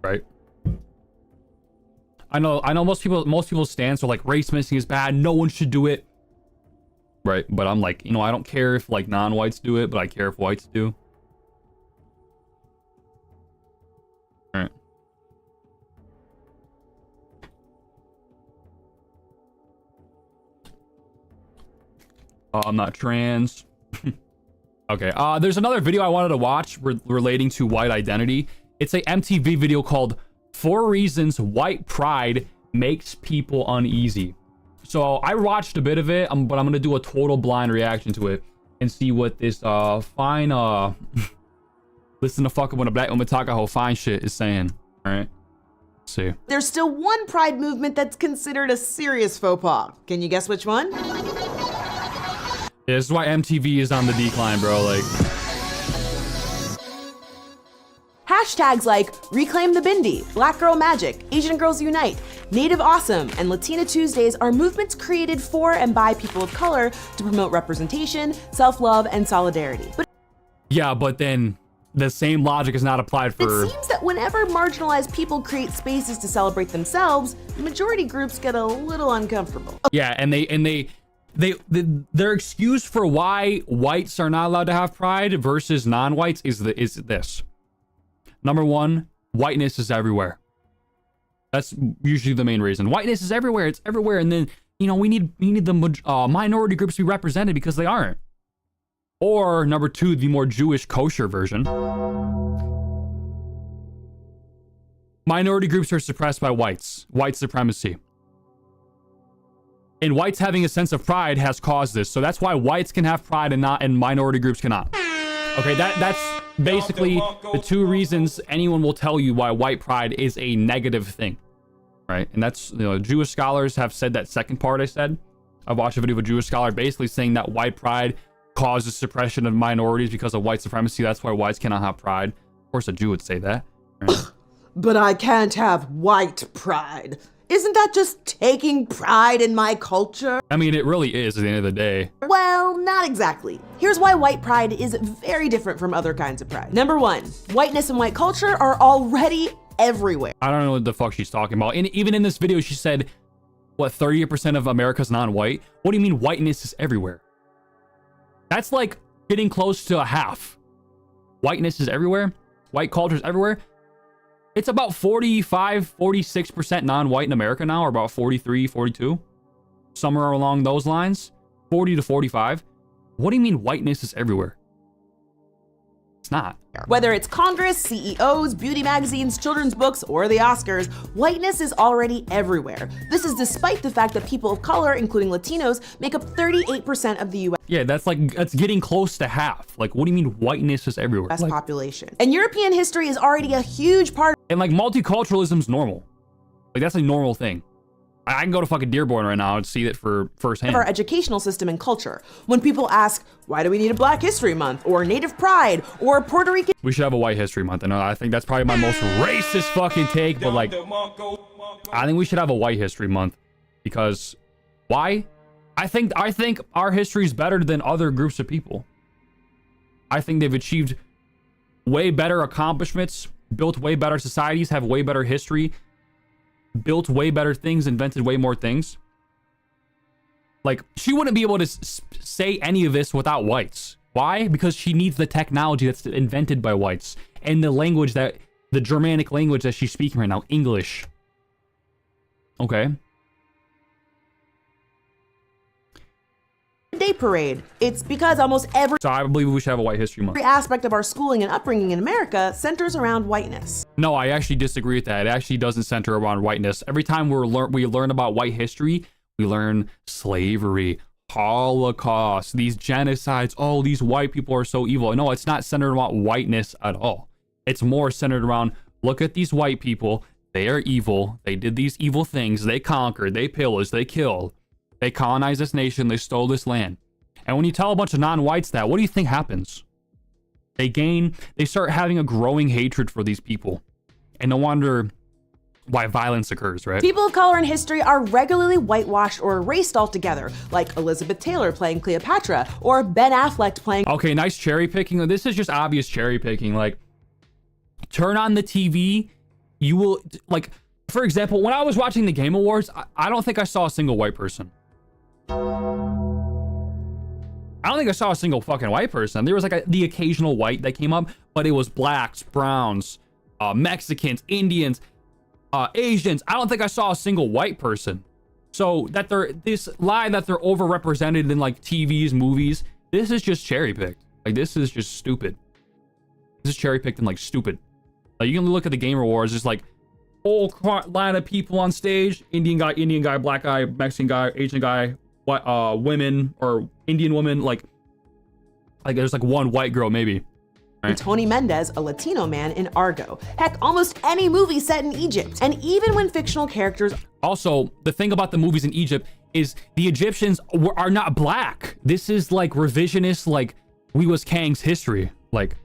right? I know most people's stance are like race mixing is bad. No one should do it. Right, but I'm like, you know, I don't care if like non-whites do it, but I care if whites do. All right. I'm not trans. Okay. There's another video I wanted to watch relating to white identity. It's a MTV video called 4 Reasons White Pride Makes People Uneasy. So I watched a bit of it, but I'm gonna do a total blind reaction to it and see what this fine listen to fuck up when a black woman talk how fine shit is saying. All right, let's see. There's still one pride movement that's considered a serious faux pas. Can you guess which one? Yeah, this is why MTV is on the decline, bro. Like, hashtags like Reclaim the Bindi, Black Girl Magic, Asian Girls Unite, Native Awesome, and Latina Tuesdays are movements created for and by people of color to promote representation, self-love, and solidarity. But yeah, but then the same logic is not applied for... It seems that whenever marginalized people create spaces to celebrate themselves, majority groups get a little uncomfortable. Yeah, and their excuse for why whites are not allowed to have pride versus non-whites is this. Number one, whiteness is everywhere. That's usually the main reason. Whiteness is everywhere. It's everywhere. And then, you know, we need the minority groups to be represented because they aren't. Or number two, the more Jewish kosher version. Minority groups are suppressed by whites. White supremacy. And whites having a sense of pride has caused this. So that's why whites can have pride and minority groups cannot. Okay, that's basically the 2 reasons anyone will tell you why white pride is a negative thing, right? And that's, you know, Jewish scholars have said that second part I said. I watched a video of a Jewish scholar basically saying that white pride causes suppression of minorities because of white supremacy. That's why whites cannot have pride. Of course, a Jew would say that. Right? But I can't have white pride. Isn't that just taking pride in my culture? I mean, it really is at the end of the day. Well, not exactly. Here's why white pride is very different from other kinds of pride. Number 1, whiteness and white culture are already everywhere. I don't know what the fuck she's talking about. And even in this video, she said, what, 30% of America's non-white? What do you mean whiteness is everywhere? That's like getting close to a half. Whiteness is everywhere. White culture is everywhere. It's about 45, 46% non-white in America now, or about 43, 42. Somewhere along those lines. 40 to 45. What do you mean whiteness is everywhere? It's not. Whether it's Congress, CEOs, beauty magazines, children's books, or the Oscars, whiteness is already everywhere. This is despite the fact that people of color, including Latinos, make up 38% of the US Yeah, that's getting close to half. Like, what do you mean whiteness is everywhere? Like, population. And European history is already a huge part and like multiculturalism's normal. Like that's a normal thing. I can go to fucking Dearborn right now and see it for firsthand. of our educational system and culture. When people ask, why do we need a Black History Month, or Native Pride, or Puerto Rican We should have a White History Month. I think that's probably my most racist fucking take, but like, I think we should have a White History Month because why? I think our history is better than other groups of people. I think they've achieved way better accomplishments, built way better societies, have way better history, built way better things, invented way more things. Like, she wouldn't be able to say any of this without whites. Why? Because she needs the technology that's invented by whites and the language the Germanic language that she's speaking right now, English. Okay. Day Parade. It's because almost every So I believe we should have a White History Month. aspect of our schooling and upbringing in America centers around whiteness. No, I actually disagree with that. It actually doesn't center around whiteness. Every time we learn about white history, we learn slavery, Holocaust, these genocides. Oh, these white people are so evil. No, it's not centered around whiteness at all. It's more centered around, look at these white people. They are evil. They did these evil things. They conquered. They pillaged. They killed. They colonized this nation. They stole this land. And when you tell a bunch of non-whites that, what do you think happens? They start having a growing hatred for these people. And no wonder why violence occurs, right? People of color in history are regularly whitewashed or erased altogether, like Elizabeth Taylor playing Cleopatra, or Ben Affleck playing Okay, nice cherry picking. This is just obvious cherry picking. Like, turn on the TV, you will, like, for example, when I was watching the Game Awards, I don't think I saw a single white person. I don't think I saw a single fucking white person. There was like the occasional white that came up, but it was blacks, browns, Mexicans, Indians, Asians. I don't think I saw a single white person. So that this lie that they're overrepresented in like TVs, movies, this is just cherry picked. Like, this is just stupid. This is cherry picked and like stupid. Like, you can look at the Game Awards, just like whole line of people on stage: Indian guy, black guy, Mexican guy, Asian guy, women or Indian women. Like there's like one white girl maybe. Right? Tony Mendez, a Latino man in Argo. Heck, almost any movie set in Egypt. And even when fictional characters... Also, the thing about the movies in Egypt is the Egyptians are not black. This is like revisionist, like we was Kang's history. Like,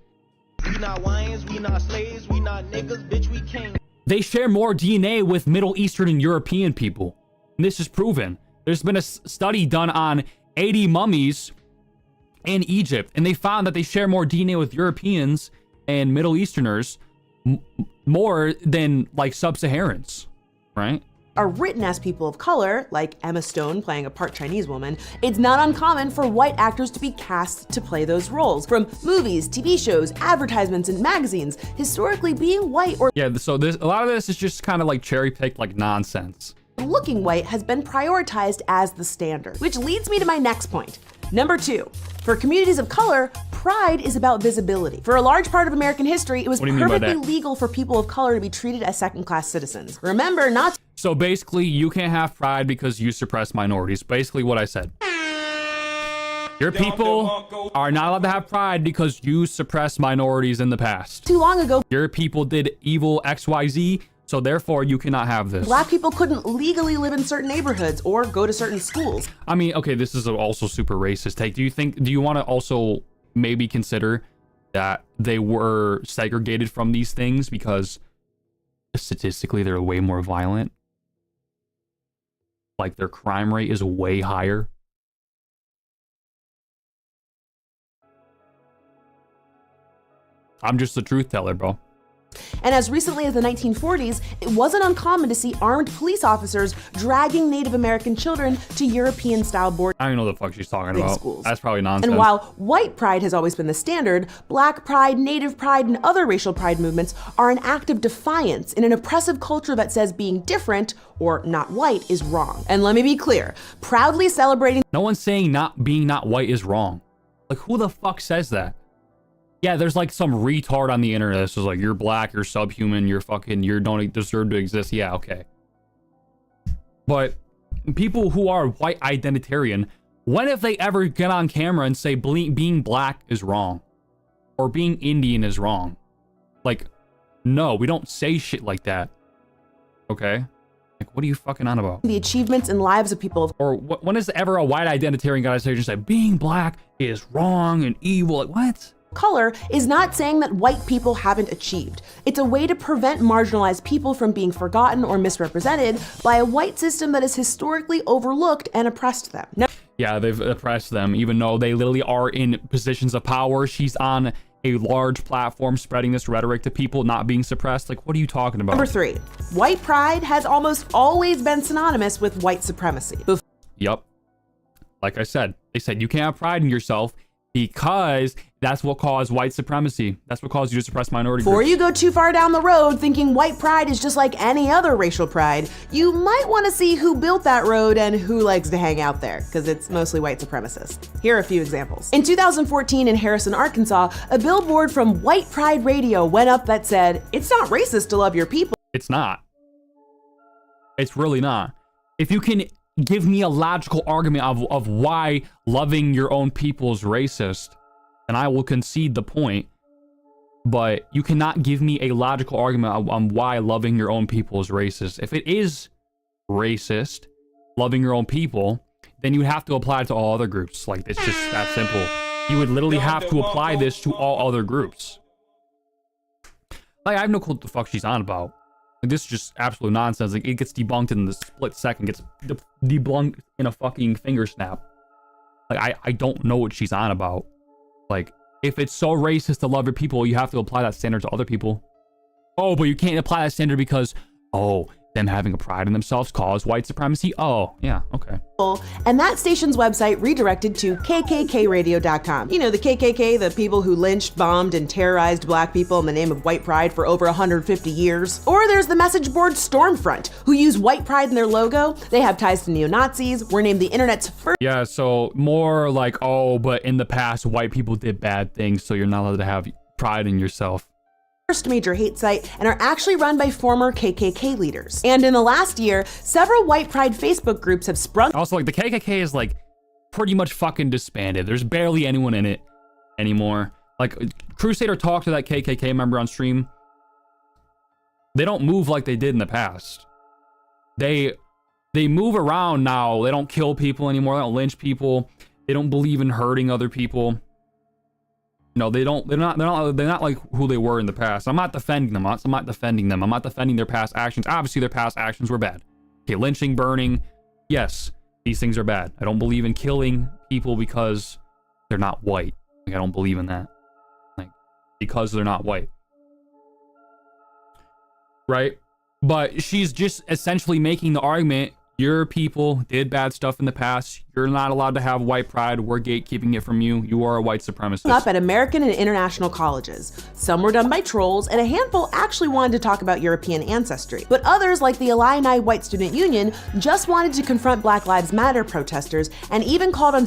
we not lions, we not slaves, we not niggas, bitch, we king. They share more DNA with Middle Eastern and European people. And this is proven. There's been a study done on 80 mummies in Egypt, and they found that they share more DNA with Europeans and Middle Easterners more than like sub-Saharans, right? Are written as people of color, like Emma Stone playing a part Chinese woman, it's not uncommon for white actors to be cast to play those roles. From movies, TV shows, advertisements, and magazines, historically being white or yeah, so a lot of this is just kind of like cherry-picked like nonsense. Looking white has been prioritized as the standard. Which leads me to my next point. Number 2, for communities of color, pride is about visibility. For a large part of American history, it was perfectly legal for people of color to be treated as second-class citizens. Remember, not So basically, you can't have pride because you suppress minorities. Basically what I said. Your people are not allowed to have pride because you suppress minorities in the past. too long ago, Your people did evil XYZ, so therefore you cannot have this. Black people couldn't legally live in certain neighborhoods or go to certain schools. I mean, okay, this is also super racist take. Do you want to also maybe consider that they were segregated from these things because statistically they're way more violent? Like, their crime rate is way higher. I'm just the truth teller, bro. And as recently as the 1940s, it wasn't uncommon to see armed police officers dragging Native American children to European-style boarding I don't know the fuck she's talking about. schools. That's probably nonsense. And while white pride has always been the standard, black pride, native pride, and other racial pride movements are an act of defiance in an oppressive culture that says being different or not white is wrong. And let me be clear, proudly celebrating No one's saying being not white is wrong. Like, who the fuck says that? Yeah, there's like some retard on the internet that's just like, you're black, you're subhuman, you don't deserve to exist. Yeah, okay. But people who are white identitarian, when if they ever get on camera and say being black is wrong or being Indian is wrong? Like, no, we don't say shit like that. Okay? Like, what are you fucking on about? the achievements and lives of people of Or when is ever a white identitarian guy say being black is wrong and evil? Like, what? color is not saying that white people haven't achieved. It's a way to prevent marginalized people from being forgotten or misrepresented by a white system that has historically overlooked and oppressed them. Now, Yeah, they've oppressed them, even though they literally are in positions of power. She's on a large platform spreading this rhetoric to people not being suppressed. Like, what are you talking about? number 3, white pride has almost always been synonymous with white supremacy. Yep. Like I said, they said you can't have pride in yourself because that's what caused white supremacy. That's what caused you to suppress minority Before groups. you go too far down the road thinking white pride is just like any other racial pride, you might want to see who built that road and who likes to hang out there, because it's mostly white supremacists. Here are a few examples. In 2014 in Harrison, Arkansas, a billboard from White Pride Radio went up that said, "It's not racist to love your people." It's not. It's really not. If you can give me a logical argument of why loving your own people is racist, and I will concede the point, but you cannot give me a logical argument on why loving your own people is racist. If it is racist, loving your own people, then you have to apply it to all other groups. Like, it's just that simple. You would literally have to apply this to all other groups. Like, I have no clue what the fuck she's on about. Like, this is just absolute nonsense. Like, it gets debunked in the split second, gets debunked in a fucking finger snap. Like, I don't know what she's on about. Like, if it's so racist to love your people, you have to apply that standard to other people. Oh, but you can't apply that standard because, oh, them having a pride in themselves caused white supremacy? Oh, yeah, okay. And that station's website redirected to kkkradio.com. You know, the KKK, the people who lynched, bombed, and terrorized black people in the name of white pride for over 150 years. Or there's the message board Stormfront, who use white pride in their logo. They have ties to neo-Nazis, were named the internet's first Yeah, so more like, oh, but in the past, white people did bad things, so you're not allowed to have pride in yourself. major hate site and are actually run by former KKK leaders. And in the last year, several white pride Facebook groups have sprung Also, like, the KKK is, like, pretty much fucking disbanded. There's barely anyone in it anymore. Like, Crusader talked to that KKK member on stream. They don't move like they did in the past. They move around now. They don't kill people anymore. They don't lynch people. They don't believe in hurting other people. No, they're not like who they were in the past. I'm not defending them. I'm not defending them. I'm not defending their past actions. Obviously, their past actions were bad. Okay, lynching, burning. Yes, these things are bad. I don't believe in killing people because they're not white. Like, I don't believe in that. Like, because they're not white. Right? But she's just essentially making the argument, your people did bad stuff in the past. You're not allowed to have white pride. We're gatekeeping it from you. You are a white supremacist. up at American and international colleges. Some were done by trolls, and a handful actually wanted to talk about European ancestry. But others, like the Illini White Student Union, just wanted to confront Black Lives Matter protesters and even called on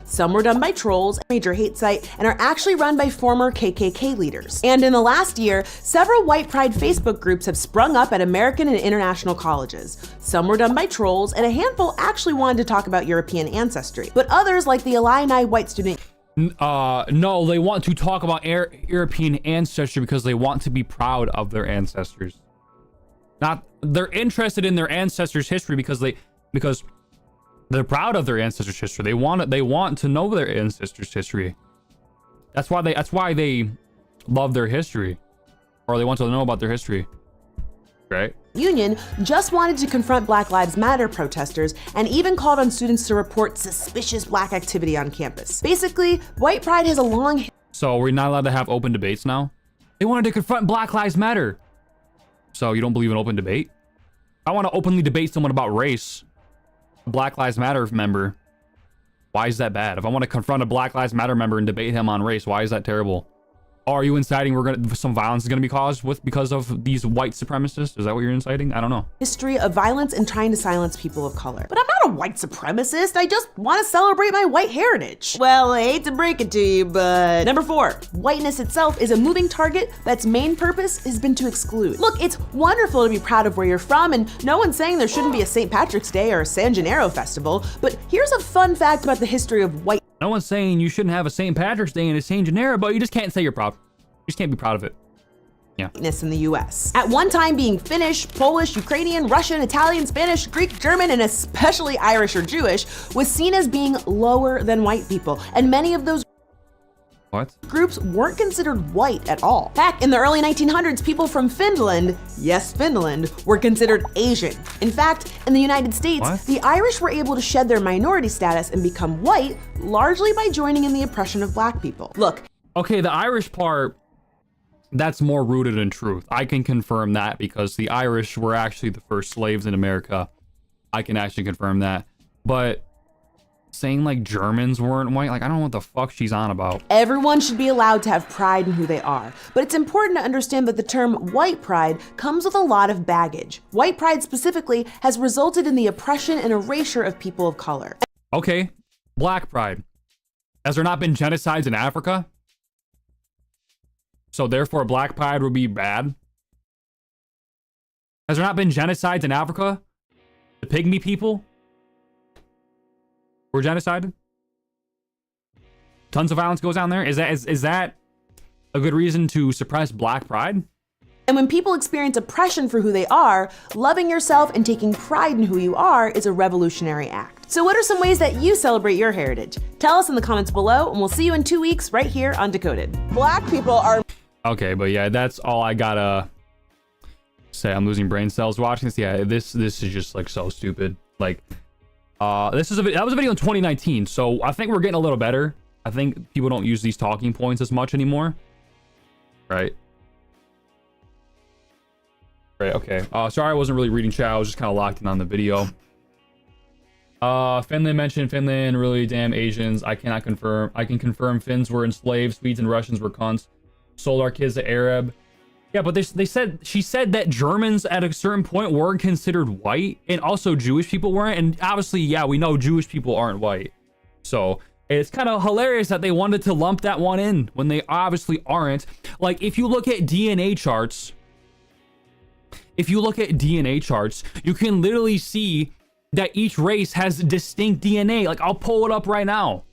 some were done by trolls, a major hate site, and are actually run by former KKK leaders. And in the last year, several white pride Facebook groups have sprung up at American and international colleges. Some were done by trolls, and a handful actually wanted to talk about European ancestry. But others, like the Illini White Student No, they want to talk about European ancestry because they want to be proud of their ancestors. They're interested in their ancestors' history because they're proud of their ancestors' history. They want to know their ancestors' history. That's why they love their history, or they want to know about their history, right? Union just wanted to confront Black Lives Matter protesters and even called on students to report suspicious black activity on campus. Basically, white pride has a long So we're not allowed to have open debates now? They wanted to confront Black Lives Matter. So you don't believe in open debate? I want to openly debate someone about race, a Black Lives Matter member. Why is that bad? If I want to confront a Black Lives Matter member and debate him on race, why is that terrible? Are you inciting some violence is going to be caused because of these white supremacists? Is that what you're inciting? I don't know. History of violence and trying to silence people of color. But I'm not a white supremacist. I just want to celebrate my white heritage. Well, I hate to break it to you, but... Number 4, whiteness itself is a moving target that's main purpose has been to exclude. Look, it's wonderful to be proud of where you're from, and no one's saying there shouldn't be a St. Patrick's Day or a San Gennaro festival, but here's a fun fact about the history of white. No one's saying you shouldn't have a St. Patrick's Day and a St. Gennaro, but you just can't say you're proud. You just can't be proud of it. Yeah. In the US. At one time, being Finnish, Polish, Ukrainian, Russian, Italian, Spanish, Greek, German, and especially Irish or Jewish was seen as being lower than white people, and many of those groups weren't considered white at all. Heck, in the early 1900s, people from Finland, yes, Finland, were considered Asian. In fact, in the United States, the Irish were able to shed their minority status and become white, largely by joining in the oppression of black people. Look. Okay, the Irish part, that's more rooted in truth. I can confirm that because the Irish were actually the first slaves in America. I can actually confirm that. But saying like Germans weren't white, like I don't know what the fuck she's on about. Everyone should be allowed to have pride in who they are, but it's important to understand that the term white pride comes with a lot of baggage. White pride specifically has resulted in the oppression and erasure of people of color. Okay, black pride. Has there not been genocides in Africa? So therefore black pride would be bad? Has there not been genocides in Africa? The pygmy people were genocided? Tons of violence goes on there? Is that a good reason to suppress black pride? And when people experience oppression for who they are, loving yourself and taking pride in who you are is a revolutionary act. So what are some ways that you celebrate your heritage? Tell us in the comments below, and we'll see you in 2 weeks right here on Decoded. Black people are... Okay, but yeah, that's all I gotta say. I'm losing brain cells watching this. Yeah, this is just like so stupid. Like, that was a video in 2019, so I think we're getting a little better. I think people don't use these talking points as much anymore. Right? Right, okay. Sorry I wasn't really reading chat. I was just kind of locked in on the video. Finland mentioned Finland, really damn Asians. I cannot confirm. I can confirm Finns were enslaved, Swedes and Russians were cunts. Sold our kids to Arab. Yeah, but she said that Germans at a certain point weren't considered white, and also Jewish people weren't. And obviously, yeah, we know Jewish people aren't white. So it's kind of hilarious that they wanted to lump that one in when they obviously aren't. Like, if you look at DNA charts, you can literally see that each race has distinct DNA. Like, I'll pull it up right now.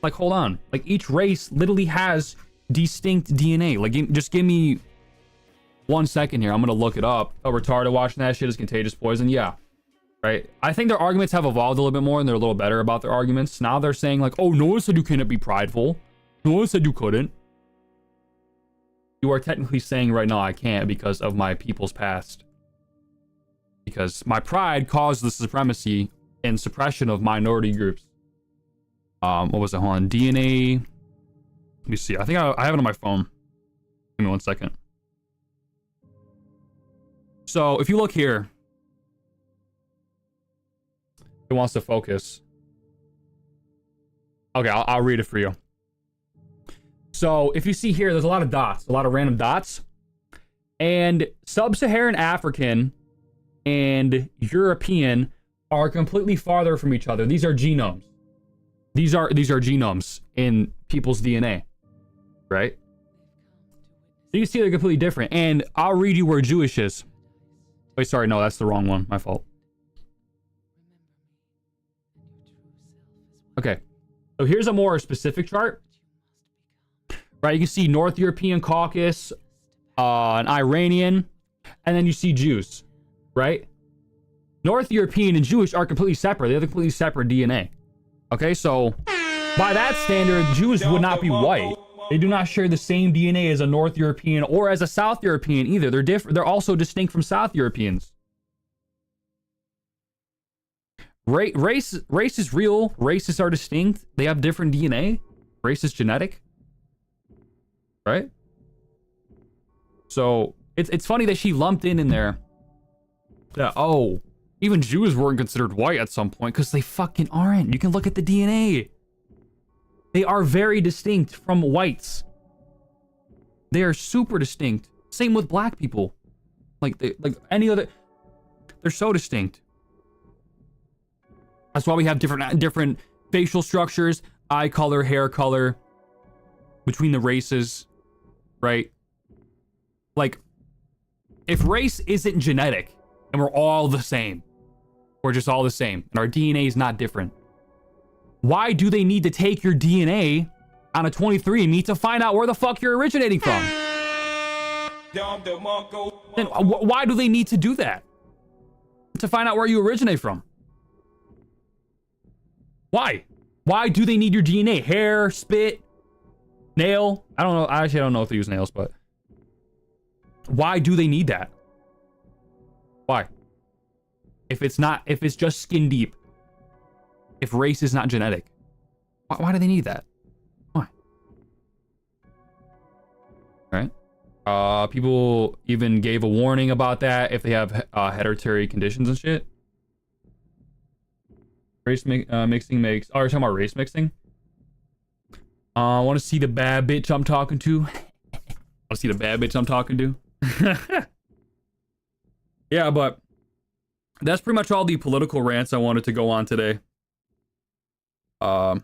Like, hold on. Like, each race literally has distinct DNA. Like, just give me 1 second here. I'm gonna look it up. Oh, retarded watching that shit is contagious poison. Yeah. Right? I think their arguments have evolved a little bit more, and they're a little better about their arguments. Now they're saying, like, oh, no one said you couldn't be prideful. No one said you couldn't. You are technically saying right now I can't because of my people's past. Because my pride caused the supremacy and suppression of minority groups. What was it? Hold on. DNA. Let me see. I think I have it on my phone. Give me 1 second. So if you look here, it wants to focus. Okay, I'll read it for you. So if you see here, there's a lot of dots, a lot of random dots. And sub-Saharan African and European are completely farther from each other. These are genomes. These are genomes in people's DNA, right? So you see they're completely different. And I'll read you where Jewish is. Wait, sorry, no, that's the wrong one. My fault. Okay, so here's a more specific chart. Right, you can see North European Caucasus, an Iranian, and then you see Jews, right? North European and Jewish are completely separate. They have a completely separate DNA. Okay, so by that standard, Jews would not be white. They do not share the same DNA as a North European or as a South European either. They're different. They're also distinct from South Europeans. Race is real. Races are distinct. They have different DNA. Race is genetic. Right? So it's funny that she lumped in there that, oh, even Jews weren't considered white at some point, because they fucking aren't. You can look at the DNA. They are very distinct from whites. They are super distinct. Same with black people. Like any other, they're so distinct. That's why we have different facial structures, eye color, hair color between the races, right? Like, if race isn't genetic and we're all the same, we're just all the same, and our DNA is not different, why do they need to take your DNA on a 23andMe to find out where the fuck you're originating from? And why do they need to do that? To find out where you originate from? Why? Why do they need your DNA? Hair, spit, nail? I don't know. I actually don't know if they use nails, but why do they need that? Why? If it's just skin deep, if race is not genetic, why do they need that? Why? Right? People even gave a warning about that if they have hereditary conditions and shit. Race mixing makes... Oh, we're talking about race mixing? I want to see the bad bitch I'm talking to. Want to see the bad bitch I'm talking to? Yeah, but that's pretty much all the political rants I wanted to go on today. Yeah,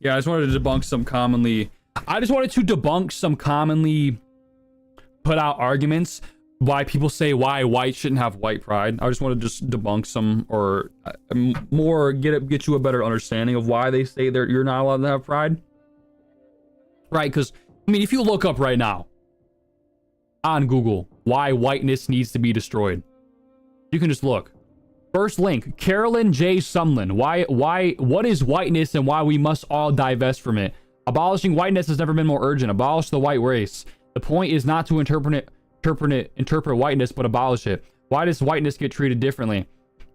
I just wanted to debunk some commonly... I just wanted to debunk some commonly put out arguments why people say why white shouldn't have white pride. I just want to just debunk some, or more get you a better understanding of why they say that you're not allowed to have pride. Right? Because, I mean, if you look up right now on Google why whiteness needs to be destroyed, you can just look. First link, Carolyn J. Sumlin. What is whiteness and why we must all divest from it? Abolishing whiteness has never been more urgent. Abolish the white race. The point is not to interpret whiteness, but abolish it. Why does whiteness get treated differently?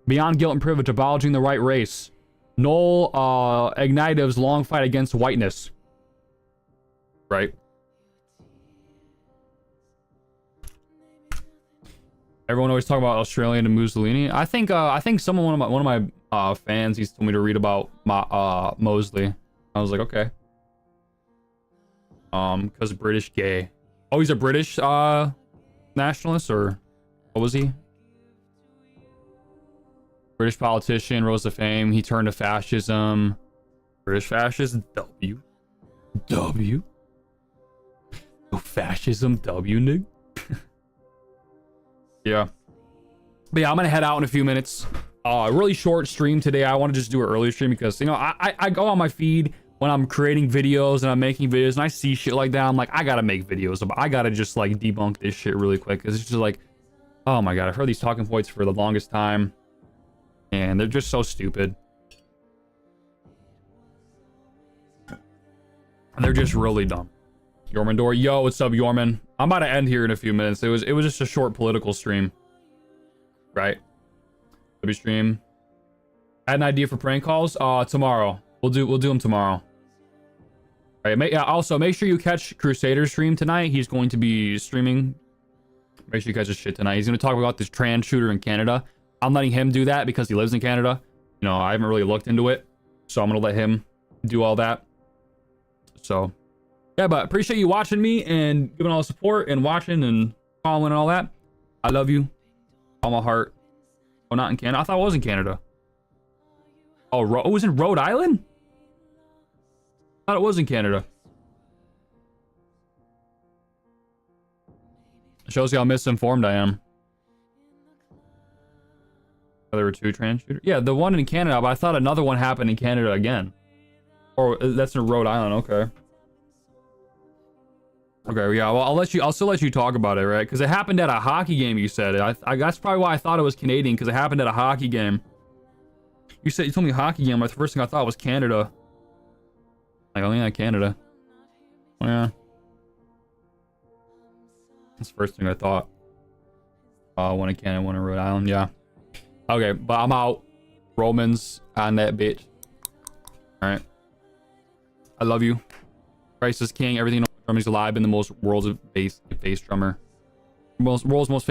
Beyond guilt and privilege, abolishing the right race. Noel Ignative's long fight against whiteness. Right? Everyone always talk about Australian and Mussolini. I think one of my fans, he's told me to read about Mosley. I was like, okay. Because British gay. Oh, he's a British nationalist, or what was he? British politician, rose to fame. He turned to fascism. British fascist, W. No fascism, W, nig. Yeah. But yeah, I'm gonna head out in a few minutes. Really short stream today. I want to just do an early stream because, you know, I go on my feed when I'm creating videos and I'm making videos and I see shit like that. I'm like, I gotta make videos. I gotta just like debunk this shit really quick, because it's just like, oh my god, I've heard these talking points for the longest time and they're just so stupid. They're just really dumb. Yorman Door, yo, what's up, Yorman? I'm about to end here in a few minutes. It was just a short political stream, right? W stream. Had an idea for prank calls. Tomorrow. We'll do them tomorrow. All right. Also, make sure you catch Crusader's stream tonight. He's going to be streaming. Make sure you catch his shit tonight. He's going to talk about this trans shooter in Canada. I'm letting him do that because he lives in Canada. You know, I haven't really looked into it, so I'm going to let him do all that. So, yeah, but appreciate you watching me and giving all the support and watching and following and all that. I love you. All my heart. Oh, not in Canada. I thought it was in Canada. Oh, it was in Rhode Island? I thought it was in Canada. It shows you how misinformed I am. There were two trans shooters? Yeah, the one in Canada, but I thought another one happened in Canada again. Or that's in Rhode Island, okay. Okay, yeah, well, I'll still let you talk about it, right? Because it happened at a hockey game, you said. That's probably why I thought it was Canadian, because it happened at a hockey game. You told me hockey game, but the first thing I thought was Canada. Like, oh yeah, Canada. Oh yeah. That's the first thing I thought. One in Canada, one in Rhode Island, yeah. Okay, but I'm out. Romans on that bitch. Alright. I love you. Christ is king, everything drumming. He's alive and the most world's bass drummer. World's most famous